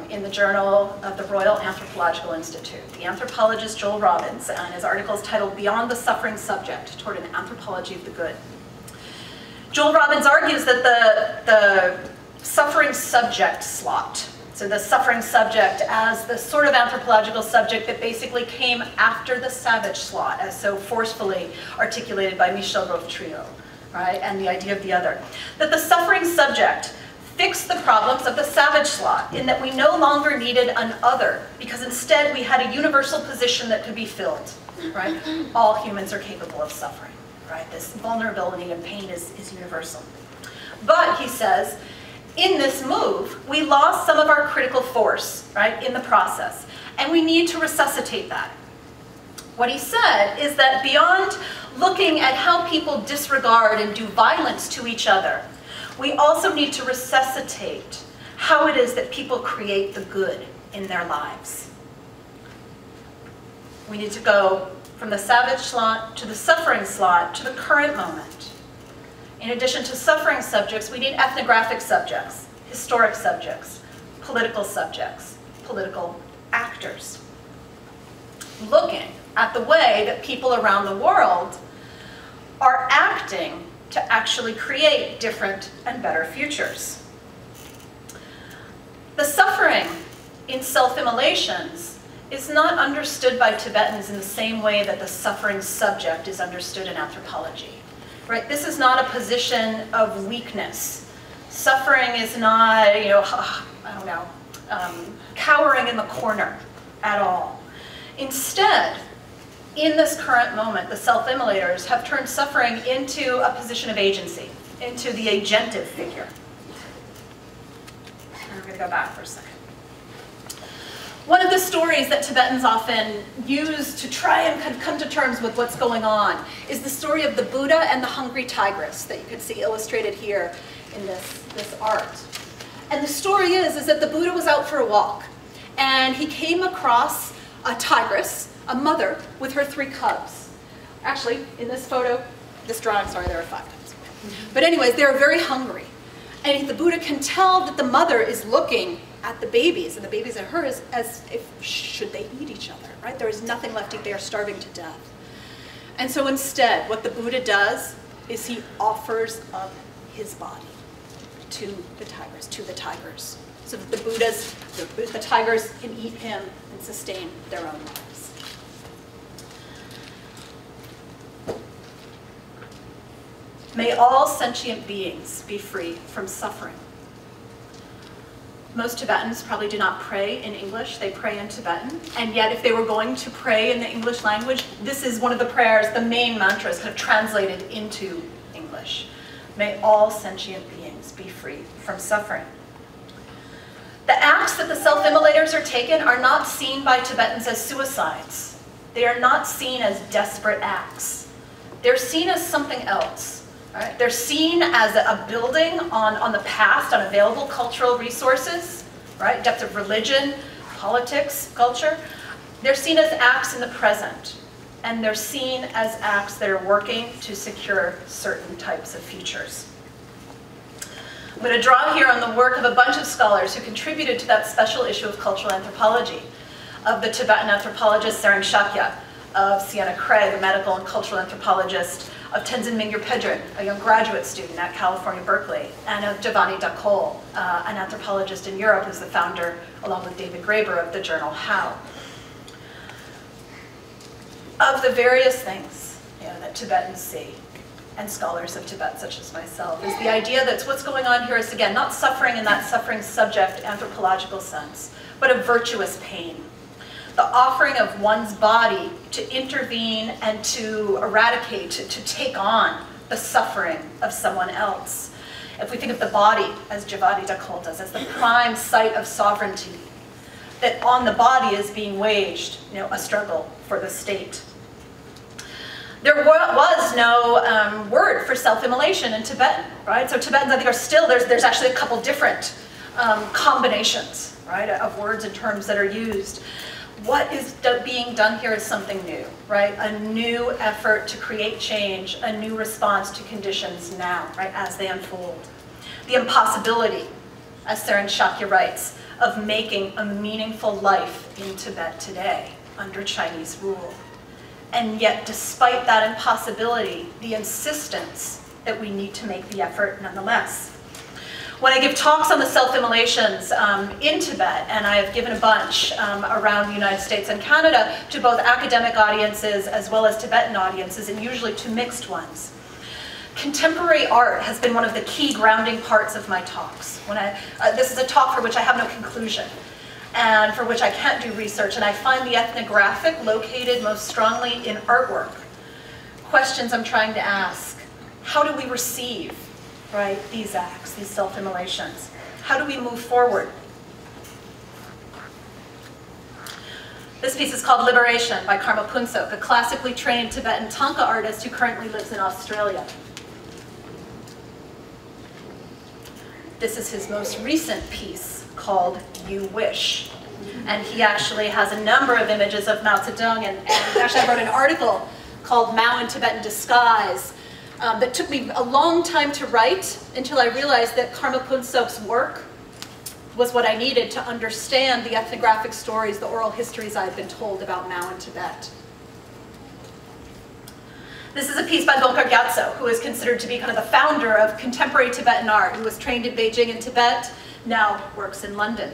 Speaker 2: in the Journal of the Royal Anthropological Institute, the anthropologist Joel Robbins, and his article is titled Beyond the Suffering Subject, Toward an Anthropology of the Good. Joel Robbins argues that the suffering subject slot, so the suffering subject as the sort of anthropological subject that basically came after the savage slot, as so forcefully articulated by Michel Roth-Trio, right, and the idea of the other, that the suffering subject fixed the problems of the savage slot in that we no longer needed an other, because instead we had a universal position that could be filled, right? All humans are capable of suffering, right? This vulnerability and pain is universal. But, he says, in this move, we lost some of our critical force, right, in the process. And we need to resuscitate that. What he said is that beyond looking at how people disregard and do violence to each other, we also need to resuscitate how it is that people create the good in their lives. We need to go from the savage slot to the suffering slot to the current moment. In addition to suffering subjects, we need ethnographic subjects, historic subjects, political actors, looking at the way that people around the world are acting to actually create different and better futures. The suffering in self-immolations is not understood by Tibetans in the same way that the suffering subject is understood in anthropology. Right? This is not a position of weakness. Suffering is not, cowering in the corner at all. Instead, in this current moment, the self-immolators have turned suffering into a position of agency, into the agentive figure. And we're going to go back for a second. One of the stories that Tibetans often use to try and kind of come to terms with what's going on is the story of the Buddha and the hungry tigress that you can see illustrated here in this art. And the story is that the Buddha was out for a walk, and he came across a tigress, a mother, with her 3 cubs. Actually, in this photo, this drawing, sorry, there are 5 cubs. But anyways, they're very hungry. And the Buddha can tell that the mother is looking at the babies, and the babies at her as if should they eat each other, right? There is nothing left to eat. They are starving to death. And so instead, what the Buddha does is he offers up his body to the tigers, so that the tigers can eat him and sustain their own lives. May all sentient beings be free from suffering. Most Tibetans probably do not pray in English, they pray in Tibetan. And yet if they were going to pray in the English language, this is one of the prayers, the main mantras kind of translated into English. May all sentient beings be free from suffering. The acts that the self-immolators are taken are not seen by Tibetans as suicides. They are not seen as desperate acts. They're seen as something else. Right? They're seen as a building on the past, on available cultural resources, right? Depth of religion, politics, culture. They're seen as acts in the present, and they're seen as acts that are working to secure certain types of futures. I'm going to draw here on the work of a bunch of scholars who contributed to that special issue of cultural anthropology, of the Tibetan anthropologist Tsering Shakya, of Sienna Craig, a medical and cultural anthropologist, of Tenzin Rigdol, a young graduate student at California, Berkeley, and of Giovanni da Cole, an anthropologist in Europe who's the founder, along with David Graeber, of the journal How. Of the various things that Tibetans see, and scholars of Tibet, such as myself, is the idea that what's going on here is, again, not suffering in that suffering subject anthropological sense, but a virtuous pain. The offering of one's body to intervene and to eradicate, to take on the suffering of someone else. If we think of the body, as Giovanni da Cole does, as the prime site of sovereignty, that on the body is being waged a struggle for the state. There was no word for self-immolation in Tibetan, right? So Tibetans, I think, are still, there's actually a couple different combinations, right, of words and terms that are used. What is being done here is something new, right? A new effort to create change, a new response to conditions now, right, as they unfold. The impossibility, as Tsering Shakya writes, of making a meaningful life in Tibet today under Chinese rule. And yet, despite that impossibility, the insistence that we need to make the effort nonetheless. When I give talks on the self-immolations in Tibet, and I have given a bunch around the United States and Canada to both academic audiences as well as Tibetan audiences, and usually to mixed ones, contemporary art has been one of the key grounding parts of my talks. This is a talk for which I have no conclusion, and for which I can't do research, and I find the ethnographic located most strongly in artwork. Questions I'm trying to ask: how do we receive, right, these acts, these self-immolations? How do we move forward? This piece is called Liberation by Kunso, a classically trained Tibetan Thangka artist who currently lives in Australia. This is his most recent piece called You Wish. And he actually has a number of images of Mao Zedong, and actually I wrote an article called Mao in Tibetan Disguise that took me a long time to write until I realized that Kunso's work was what I needed to understand the ethnographic stories, the oral histories I had been told about Mao in Tibet. This is a piece by Singu Gatso, who is considered to be kind of the founder of contemporary Tibetan art, who was trained in Beijing and Tibet, now works in London.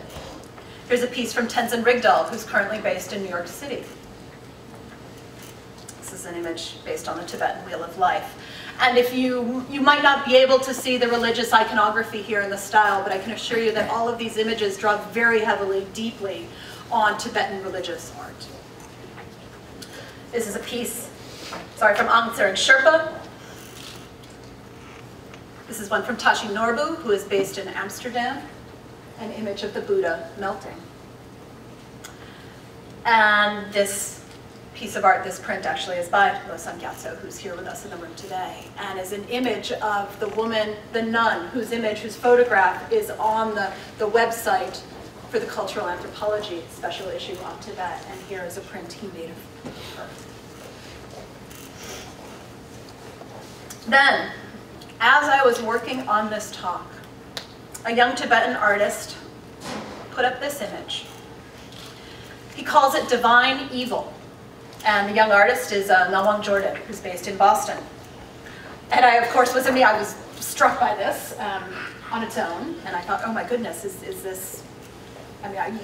Speaker 2: Here's a piece from Tenzin Rigdol, who's currently based in New York City. This is an image based on the Tibetan Wheel of Life. And if you might not be able to see the religious iconography here in the style, but I can assure you that all of these images draw very heavily, deeply on Tibetan religious art. This is a piece, from Angtser and Sherpa. This is one from Tashi Norbu, who is based in Amsterdam, an image of the Buddha melting. And this piece of art, this print actually is by Singu Gatso, who's here with us in the room today, and is an image of the woman, the nun, whose photograph is on the website for the Cultural Anthropology special issue on Tibet, and here is a print he made of her. Then, as I was working on this talk, a young Tibetan artist put up this image. He calls it Divine Evil. And the young artist is Nawang Jordan, who's based in Boston. And I, of course, I was struck by this on its own. And I thought, oh my goodness, is this,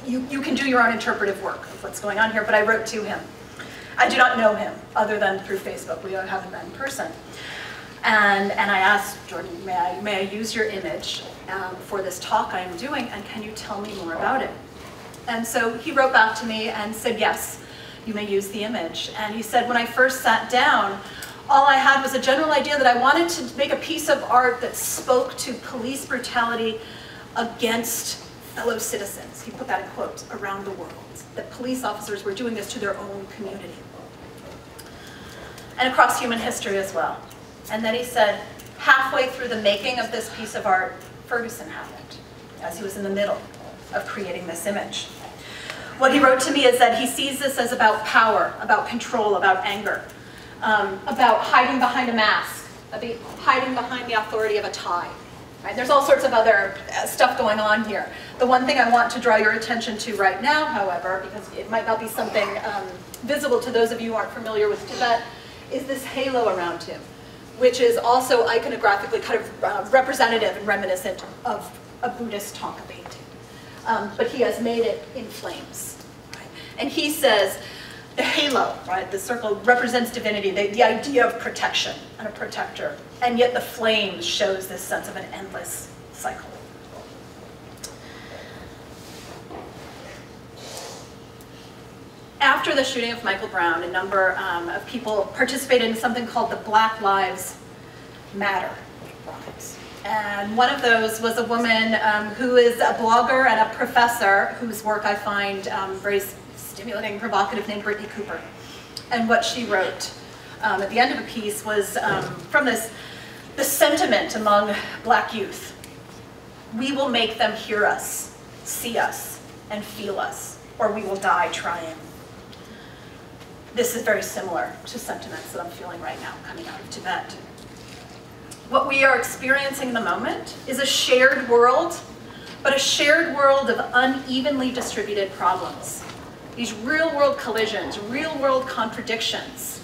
Speaker 2: you can do your own interpretive work of what's going on here, but I wrote to him. I do not know him, other than through Facebook. We haven't met in person. And I asked Jordan, may I use your image for this talk I am doing, and can you tell me more about it? And so he wrote back to me and said, yes, you may use the image. And he said, when I first sat down, all I had was a general idea that I wanted to make a piece of art that spoke to police brutality against fellow citizens. He put that in quotes, around the world, that police officers were doing this to their own community. And across human history as well. And then he said, halfway through the making of this piece of art, Ferguson happened, as he was in the middle of creating this image. What he wrote to me is that he sees this as about power, about control, about anger, about hiding behind a mask, about hiding behind the authority of a tie. Right? There's all sorts of other stuff going on here. The one thing I want to draw your attention to right now, however, because it might not be something visible to those of you who aren't familiar with Tibet, is this halo around him, which is also iconographically kind of representative and reminiscent of a Buddhist Thangka painting. But he has made it in flames. Right? And he says the halo, right, the circle represents divinity, the idea of protection and a protector, and yet the flames shows this sense of an endless cycle. After the shooting of Michael Brown, a number of people participated in something called the Black Lives Matter riots. And one of those was a woman who is a blogger and a professor whose work I find very stimulating, provocative, named Brittany Cooper. And what she wrote at the end of the piece was from the sentiment among black youth. We will make them hear us, see us, and feel us, or we will die trying. This is very similar to sentiments that I'm feeling right now coming out of Tibet. What we are experiencing in the moment is a shared world, but a shared world of unevenly distributed problems. These real-world collisions, real-world contradictions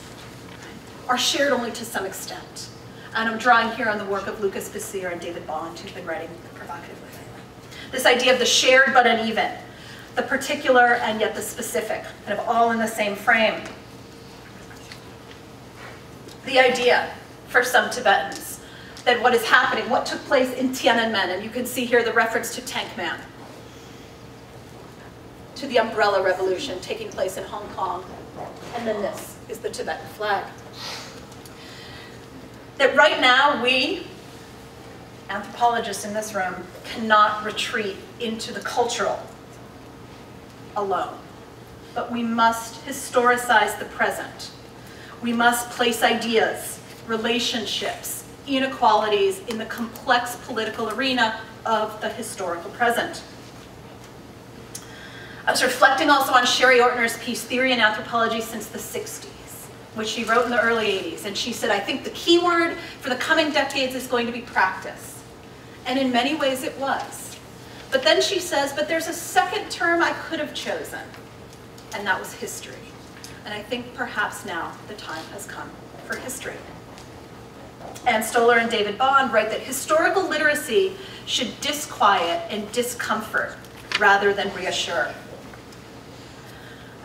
Speaker 2: are shared only to some extent. And I'm drawing here on the work of Lucas Basir and David Bond, who've been writing provocatively lately. This idea of the shared but uneven, the particular and yet the specific, kind of all in the same frame. The idea, for some Tibetans, that what is happening, what took place in Tiananmen, and you can see here the reference to Tank Man, to the Umbrella Revolution taking place in Hong Kong, and then this is the Tibetan flag. That right now we, anthropologists in this room, cannot retreat into the cultural alone. but we must historicize the present. We must place ideas, relationships, inequalities in the complex political arena of the historical present. I was reflecting also on Sherry Ortner's piece, Theory and Anthropology Since the 60s, which she wrote in the early 80s. And she said, I think the key word for the coming decades is going to be practice. And in many ways it was. But then she says, but there's a second term I could have chosen, and that was history. And I think perhaps now the time has come for history. Ann Stoller and David Bond write that historical literacy should disquiet and discomfort rather than reassure.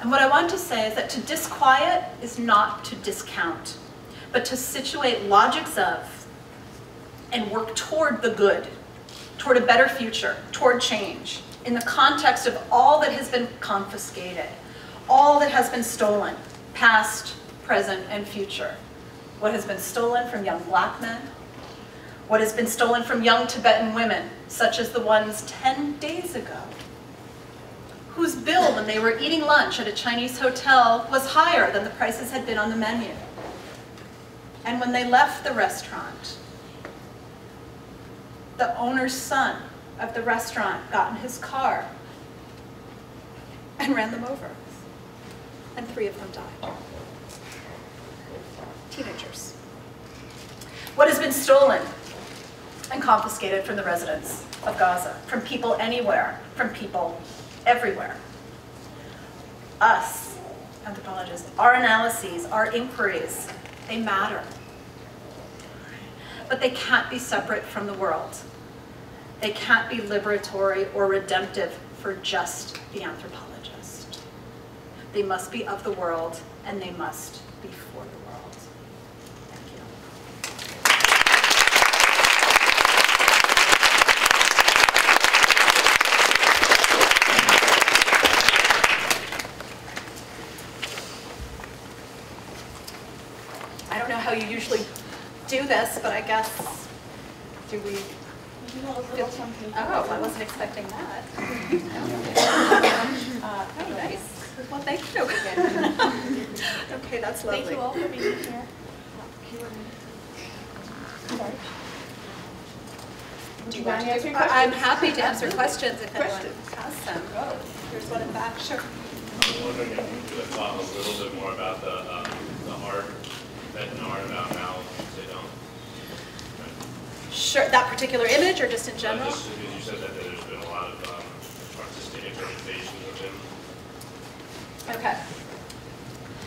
Speaker 2: And what I want to say is that to disquiet is not to discount, but to situate logics of and work toward the good, toward a better future, toward change, in the context of all that has been confiscated, all that has been stolen, past, present, and future. What has been stolen from young black men, what has been stolen from young Tibetan women, such as the ones 10 days ago, whose bill when they were eating lunch at a Chinese hotel was higher than the prices had been on the menu. And when they left the restaurant, the owner's son of the restaurant got in his car and ran them over. And 3 of them died. Teenagers. What has been stolen and confiscated from the residents of Gaza, from people anywhere, from people everywhere? Us, anthropologists, our analyses, our inquiries, they matter. But they can't be separate from the world. They can't be liberatory or redemptive for just the anthropologist. They must be of the world, and they must be for the world. Thank you. I don't know how you usually do this, but I guess, do we? Oh, I wasn't expecting that. Oh, nice. Well, thank you. Okay, that's lovely.
Speaker 1: Thank you all for being here. Sorry.
Speaker 2: Do you want to answer questions? I'm happy to answer questions if anyone has some. Oh, here's one in the back. Sure.
Speaker 3: I'm wondering if you could talk a little bit more about the art, Tibetan art, about how they don't.
Speaker 2: Sure, that particular image or just in general?
Speaker 3: Just because you said that there's been a lot of artistic interpretation of him.
Speaker 2: Okay.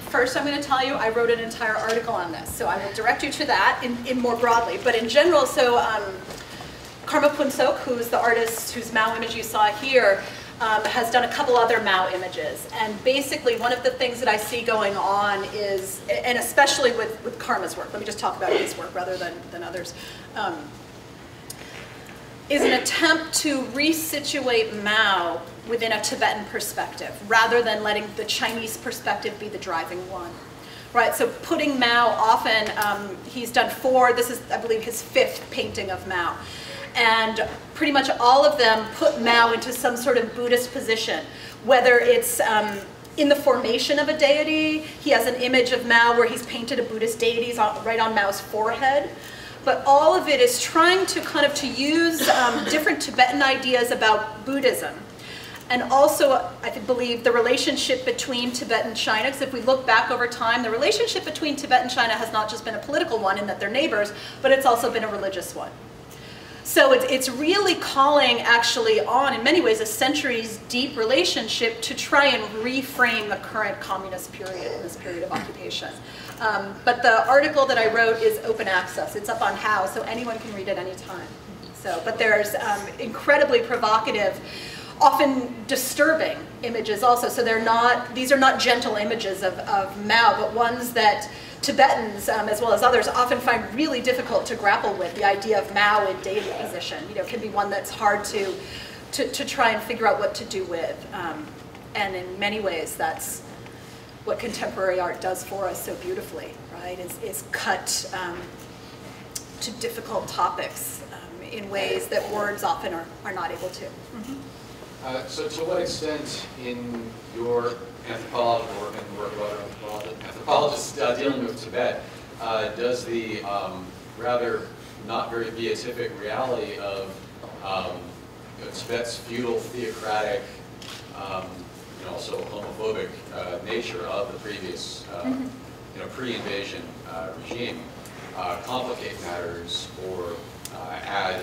Speaker 2: First, I'm going to tell you I wrote an entire article on this, so I will direct you to that in more broadly. But in general, so Karma Kunso, who's the artist whose Mao image you saw here, has done a couple other Mao images. And basically, one of the things that I see going on is, and especially with Karma's work, let me just talk about his work rather than others, is an attempt to resituate Mao within a Tibetan perspective, rather than letting the Chinese perspective be the driving one. Right, so putting Mao often, he's done 4, this is, I believe, his 5th painting of Mao. And pretty much all of them put Mao into some sort of Buddhist position, whether it's in the formation of a deity. He has an image of Mao where he's painted a Buddhist deity right on Mao's forehead. But all of it is trying to kind of use different Tibetan ideas about Buddhism. And also, I believe, the relationship between Tibet and China, because if we look back over time, the relationship between Tibet and China has not just been a political one in that they're neighbors, but it's also been a religious one. So it's really calling actually on, in many ways, a centuries-deep relationship to try and reframe the current communist period, this period of occupation. But the article that I wrote is open access. It's up on How, so anyone can read it anytime. So, but there's incredibly provocative, often disturbing images also. So these are not gentle images of Mao, but ones that Tibetans, as well as others, often find really difficult to grapple with. The idea of Mao in deity position, can be one that's hard to try and figure out what to do with. And in many ways, that's what contemporary art does for us so beautifully, right? Is cut to difficult topics in ways that words often are not able to. Mm-hmm.
Speaker 4: So to what extent in your anthropological work and the work of other anthropologists dealing with Tibet, does the rather not very beatific reality of Tibet's feudal, theocratic, also homophobic nature of the previous, pre-invasion regime complicate matters or add,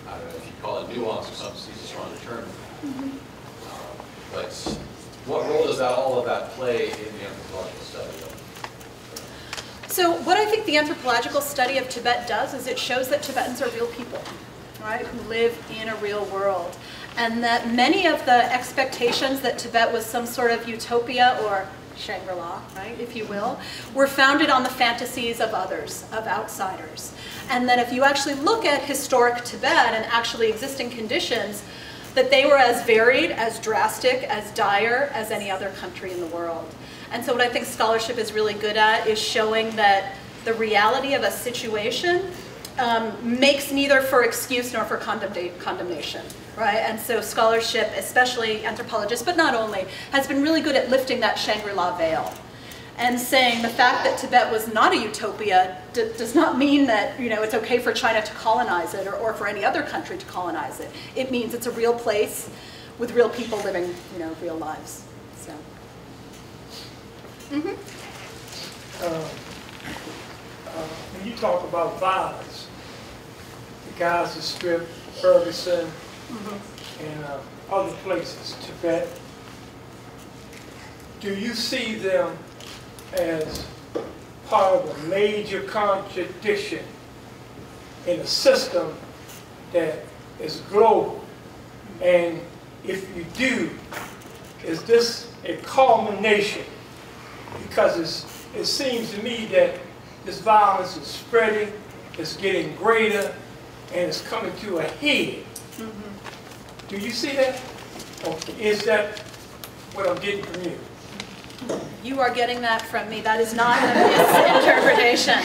Speaker 4: I don't know if you call it nuance or something, to use a stronger term. But what role does all of that play in the anthropological study?
Speaker 2: So what I think the anthropological study of Tibet does is it shows that Tibetans are real people, right, who live in a real world. And that many of the expectations that Tibet was some sort of utopia or Shangri-La, right, if you will, were founded on the fantasies of others, of outsiders. And that if you actually look at historic Tibet and actually existing conditions, that they were as varied, as drastic, as dire as any other country in the world. And so what I think scholarship is really good at is showing that the reality of a situation makes neither for excuse nor for condemnation, right? And so scholarship, especially anthropologists, but not only, has been really good at lifting that Shangri-La veil and saying the fact that Tibet was not a utopia does not mean that it's okay for China to colonize it or for any other country to colonize it. It means it's a real place with real people living real lives. So.
Speaker 5: When you talk about violence, the Gaza Strip, Ferguson, and other places, Tibet, do you see them as part of a major contradiction in a system that is global? And if you do, is this a culmination? Because it seems to me that this violence is spreading, it's getting greater, and it's coming to a head. Do you see that? Or is that what I'm getting from you?
Speaker 2: You are getting that from me. That is not a misinterpretation.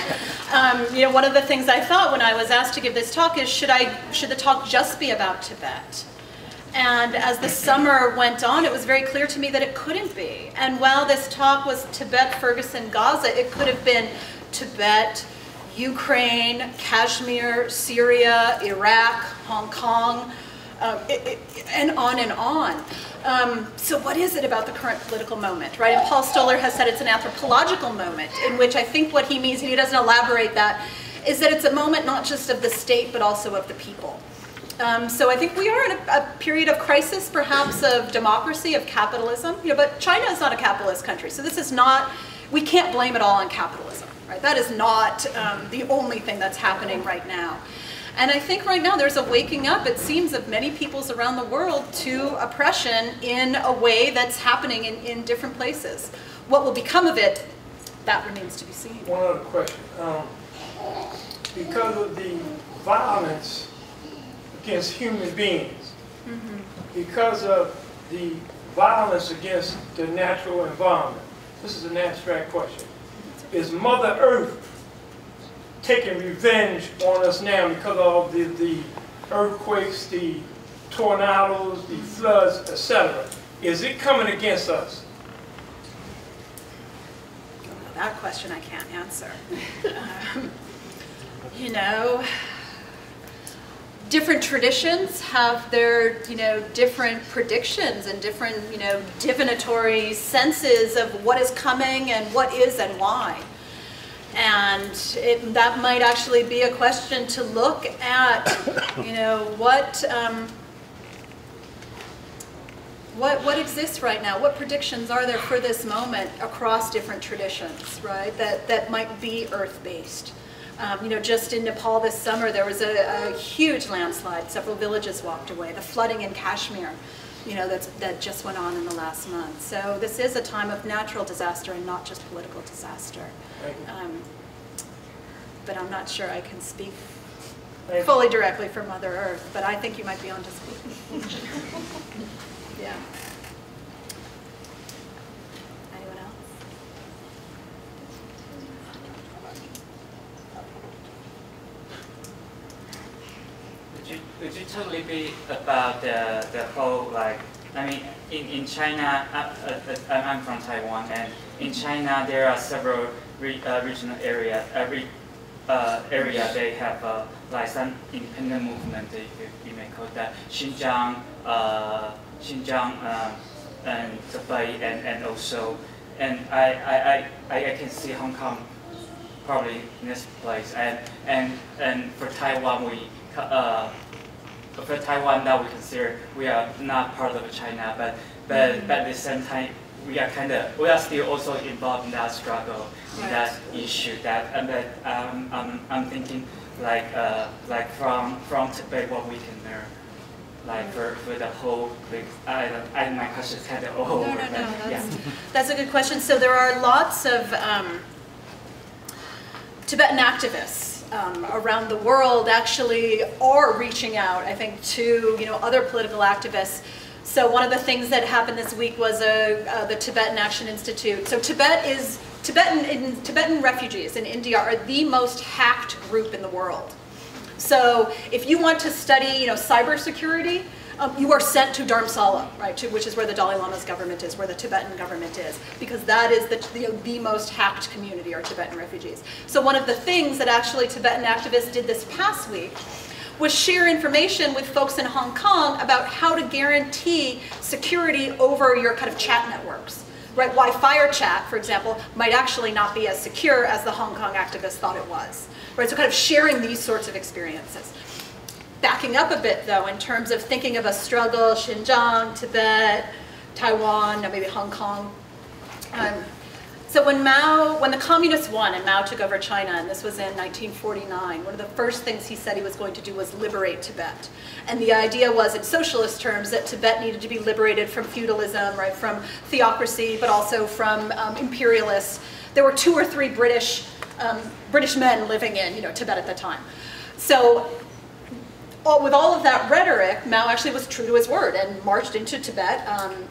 Speaker 2: One of the things I thought when I was asked to give this talk is, should the talk just be about Tibet? And as the summer went on, it was very clear to me that it couldn't be. And while this talk was Tibet, Ferguson, Gaza, it could have been Tibet, Ukraine, Kashmir, Syria, Iraq, Hong Kong, and on and on. So what is it about the current political moment, right? And Paul Stoller has said it's an anthropological moment, in which I think what he means, and he doesn't elaborate that, is that it's a moment not just of the state, but also of the people. So I think we are in a period of crisis, perhaps of democracy, of capitalism, but China is not a capitalist country. So this is not, we can't blame it all on capitalism, right? That is not the only thing that's happening right now. And I think right now there's a waking up, it seems, of many peoples around the world to oppression in a way that's happening in different places. What will become of it, that remains to be seen.
Speaker 5: One other question. Because of the violence against human beings, because of the violence against the natural environment, this is an abstract question, is Mother Earth taking revenge on us now because of the earthquakes, the tornadoes, the floods, etc.? Is it coming against us?
Speaker 2: That question I can't answer. Different traditions have their, different predictions and different, divinatory senses of what is coming and what is and why. And that might actually be a question to look at, what exists right now? What predictions are there for this moment across different traditions, right? That might be earth-based. Just in Nepal this summer, there was a huge landslide. Several villages walked away. The flooding in Kashmir, that just went on in the last month. So this is a time of natural disaster and not just political disaster. But I'm not sure I can speak fully directly for Mother Earth, but I think you might be onto something. Yeah. Anyone else?
Speaker 6: Would you tell me a bit about the whole, in China, I'm from Taiwan, and in China there are several regional areas. Every area they have like some independent movement. You may call that Xinjiang, and Tibet, and also, and I can see Hong Kong probably next place, and for Taiwan for Taiwan now we consider we are not part of China, but at the same time we are still also involved in that struggle, in that issue. I'm thinking like from Tibet what we can learn, like for the whole. My question is kind of over.
Speaker 2: No. That's a good question. So there are lots of Tibetan activists around the world actually are reaching out, I think, to other political activists. So one of the things that happened this week was the Tibetan Action Institute. So Tibetan refugees in India are the most hacked group in the world. So if you want to study cybersecurity, you are sent to Dharamsala, right, which is where the Dalai Lama's government is, where the Tibetan government is, because that is the most hacked community are Tibetan refugees. So one of the things that actually Tibetan activists did this past week was share information with folks in Hong Kong about how to guarantee security over your kind of chat networks. Right? Why Fire Chat, for example, might actually not be as secure as the Hong Kong activists thought it was. Right? So kind of sharing these sorts of experiences. Backing up a bit, though, in terms of thinking of a struggle, Xinjiang, Tibet, Taiwan, maybe Hong Kong. So when the communists won and Mao took over China, and this was in 1949, one of the first things he said he was going to do was liberate Tibet. And the idea was, in socialist terms, that Tibet needed to be liberated from feudalism, right, from theocracy, but also from imperialists. There were 2 or 3 British men living in Tibet at the time. So with all of that rhetoric, Mao actually was true to his word and marched into Tibet,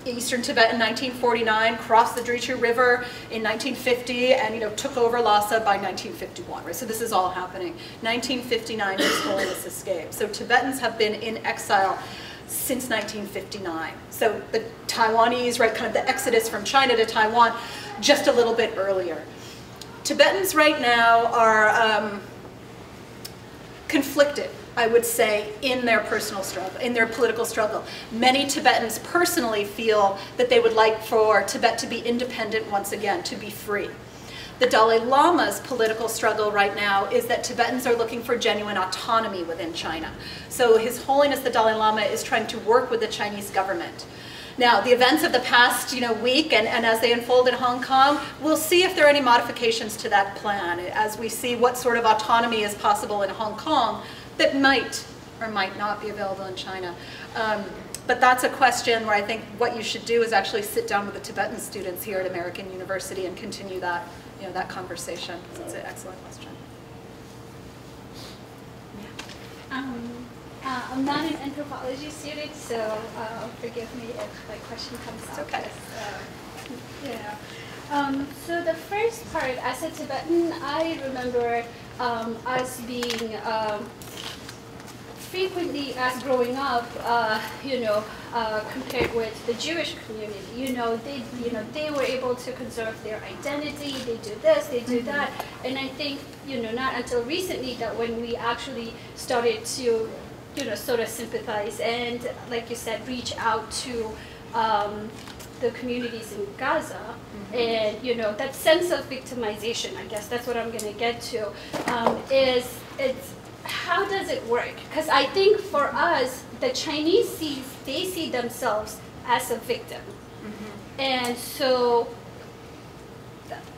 Speaker 2: eastern Tibet in 1949, crossed the Drichu River in 1950, and took over Lhasa by 1951. Right? So this is all happening. 1959, His Holiness escaped. So Tibetans have been in exile since 1959. So the Taiwanese, right, kind of the exodus from China to Taiwan, just a little bit earlier. Tibetans right now are conflicted, I would say, in their personal struggle, in their political struggle. Many Tibetans personally feel that they would like for Tibet to be independent once again, to be free. The Dalai Lama's political struggle right now is that Tibetans are looking for genuine autonomy within China. So His Holiness the Dalai Lama is trying to work with the Chinese government. Now, the events of the past week and as they unfold in Hong Kong, we'll see if there are any modifications to that plan as we see what sort of autonomy is possible in Hong Kong that might or might not be available in China. But that's a question where I think what you should do is actually sit down with the Tibetan students here at American University and continue that, that conversation. It's an excellent question.
Speaker 7: I'm not an anthropology student, so forgive me if my question comes out.
Speaker 2: It's okay.
Speaker 7: So the first part, as a Tibetan, I remember us being frequently, as growing up, compared with the Jewish community. They were able to conserve their identity. They do this, they do that, and I think not until recently that when we actually started to sort of sympathize and, like you said, reach out to the communities in Gaza, and that sense of victimization, I guess that's what I'm going to get to, it's how does it work? Because I think for us, the Chinese see themselves as a victim, and so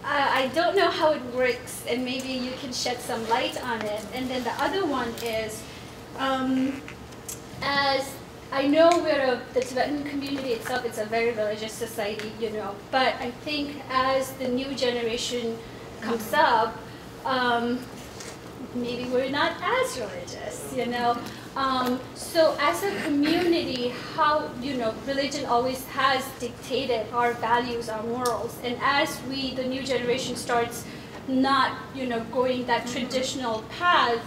Speaker 7: I don't know how it works, and maybe you can shed some light on it. And then the other one is, as I know the Tibetan community itself, it's a very religious society, but I think as the new generation comes up, maybe we're not as religious, So as a community, how, religion always has dictated our values, our morals, and as the new generation starts not, going that traditional path,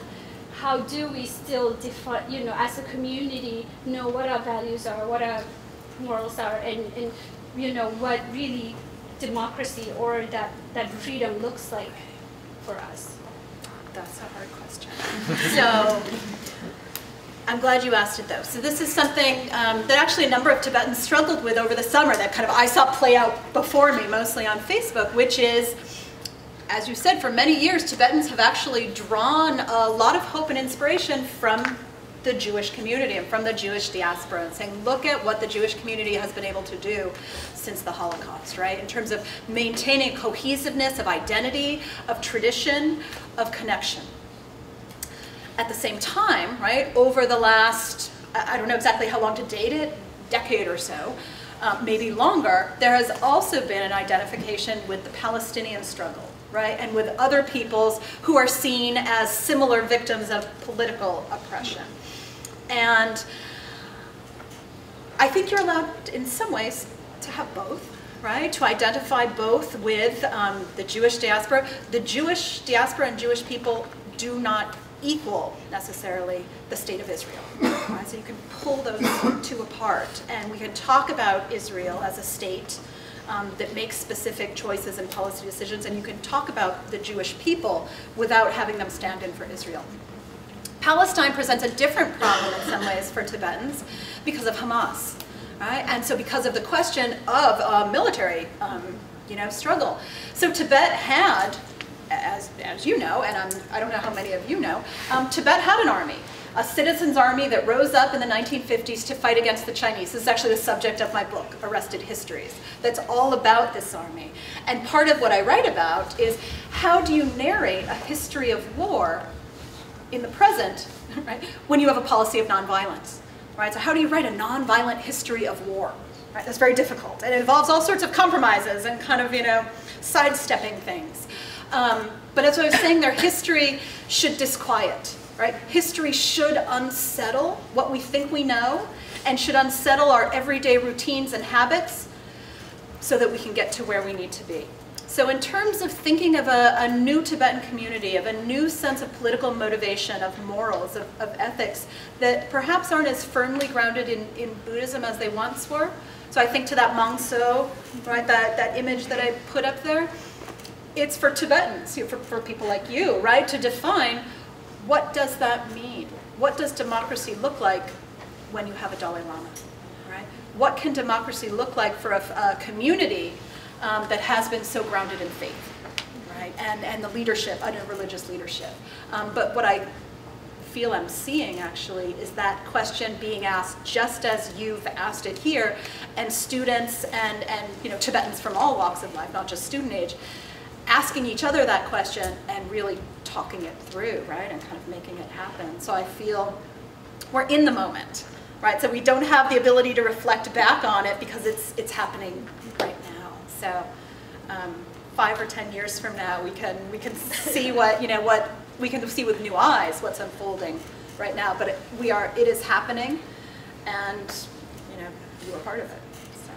Speaker 7: how do we still define, as a community, know what our values are, what our morals are, and you know, what really democracy or that freedom looks like for us?
Speaker 2: That's a hard question. So I'm glad you asked it though. So this is something that actually a number of Tibetans struggled with over the summer that kind of I saw play out before me, mostly on Facebook, which is, as you said, for many years, Tibetans have actually drawn a lot of hope and inspiration from the Jewish community and from the Jewish diaspora, and saying, look at what the Jewish community has been able to do since the Holocaust, right? In terms of maintaining cohesiveness of identity, of tradition, of connection. At the same time, right, over the last, I don't know exactly how long to date it, decade or so, maybe longer, there has also been an identification with the Palestinian struggle, right, and with other peoples who are seen as similar victims of political oppression. And I think you're allowed, in some ways, to have both, right? To identify both with the Jewish diaspora. The Jewish diaspora and Jewish people do not equal, necessarily, the state of Israel. Right? So you can pull those two apart. And we can talk about Israel as a state that makes specific choices and policy decisions. And you can talk about the Jewish people without having them stand in for Israel. Palestine presents a different problem in some ways for Tibetans because of Hamas, right? And so because of the question of military, struggle. So Tibet had, as you know, and I don't know how many of you know, Tibet had an army, a citizens' army that rose up in the 1950s to fight against the Chinese. This is actually the subject of my book, Arrested Histories, that's all about this army. And part of what I write about is how do you narrate a history of war in the present, right, when you have a policy of nonviolence, right? So how do you write a nonviolent history of war? Right? That's very difficult. And it involves all sorts of compromises and kind of, sidestepping things. But as I was saying, their history should disquiet, right? History should unsettle what we think we know and should unsettle our everyday routines and habits so that we can get to where we need to be. So in terms of thinking of a new Tibetan community, of a new sense of political motivation, of morals, of ethics, that perhaps aren't as firmly grounded in Buddhism as they once were. So I think to that Monsta, right, that image that I put up there, it's for Tibetans, for people like you, right, to define what does that mean? What does democracy look like when you have a Dalai Lama, right? What can democracy look like for a community that has been so grounded in faith, right? And the leadership, under religious leadership. But what I feel I'm seeing actually is that question being asked just as you've asked it here, and students and Tibetans from all walks of life, not just student age, asking each other that question and really talking it through, right? And kind of making it happen. So I feel we're in the moment, right? So we don't have the ability to reflect back on it because it's happening right now. So 5 or 10 years from now, we can see what we can see with new eyes what's unfolding right now. But it is happening, and you are part of it. So.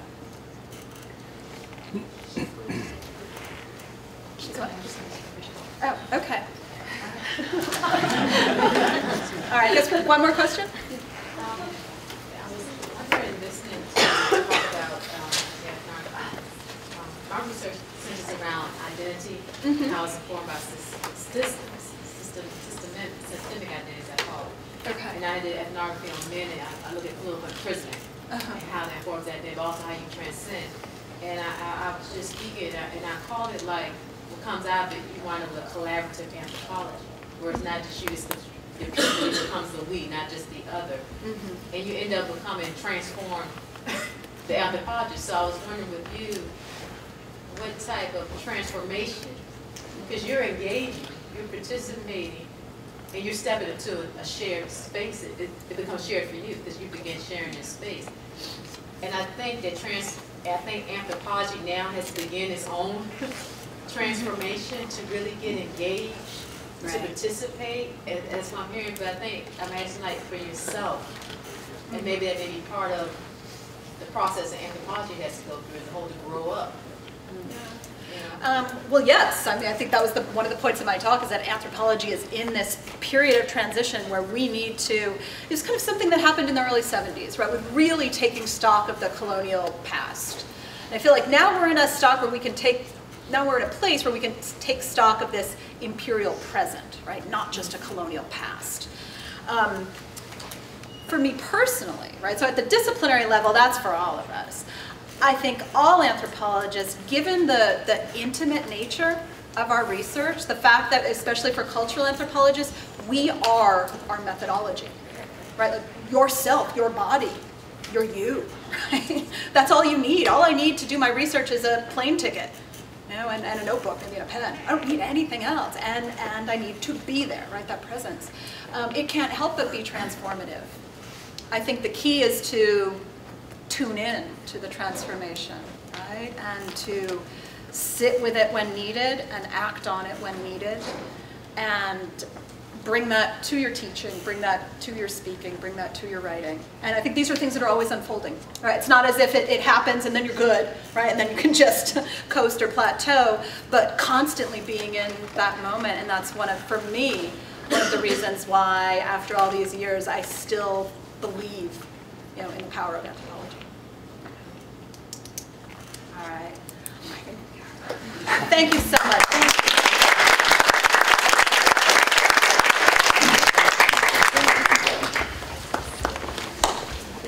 Speaker 2: Oh, okay. All right, I guess one more question.
Speaker 8: I was wondering, listening to you talk about our research centers around identity, and how it's informed by systemic identities, I call it.
Speaker 2: Okay.
Speaker 8: And I did ethnography on men, and I look at political imprisonment, and how that informs that, and also how you transcend. And I was just speaking, and I called it like, what comes out of it, you wind up with a collaborative anthropology, where it's not just you, it's the people, it becomes the we, not just the other. And you end up becoming transformed, the anthropologist. So I was wondering with you, what type of transformation, because you're engaging, you're participating, and you're stepping into a shared space. It becomes shared for you because you begin sharing this space. And I think that anthropology now has begun its own transformation to really get engaged, to participate, and that's what I'm hearing. But I think I'm asking like for yourself, and maybe that may be part of the process that anthropology has to go through as a whole to grow up.
Speaker 2: Well, yes. I mean, I think that was one of the points of my talk, is that anthropology is in this period of transition where we need to, it's kind of something that happened in the early 70s, right, with really taking stock of the colonial past. And I feel like now we're in a stock where we can now we're in a place where we can take stock of this imperial present, right, not just a colonial past. For me personally, right, so at the disciplinary level, that's for all of us. I think all anthropologists, given the intimate nature of our research, the fact that, especially for cultural anthropologists, we are our methodology, right? Like yourself, your body, you're you, right? That's all you need. All I need to do my research is a plane ticket, you know, and a notebook, maybe a pen. I don't need anything else, and I need to be there, right? That presence. It can't help but be transformative. I think the key is to tune in to the transformation, right? And to sit with it when needed and act on it when needed, and bring that to your teaching, bring that to your speaking, bring that to your writing. And I think these are things that are always unfolding, right? It's not as if it happens and then you're good, right? And then you can just coast or plateau, but constantly being in that moment. And that's for me, one of the reasons why after all these years, I still believe, you know, in the power of anthropology. All right. Thank you so much.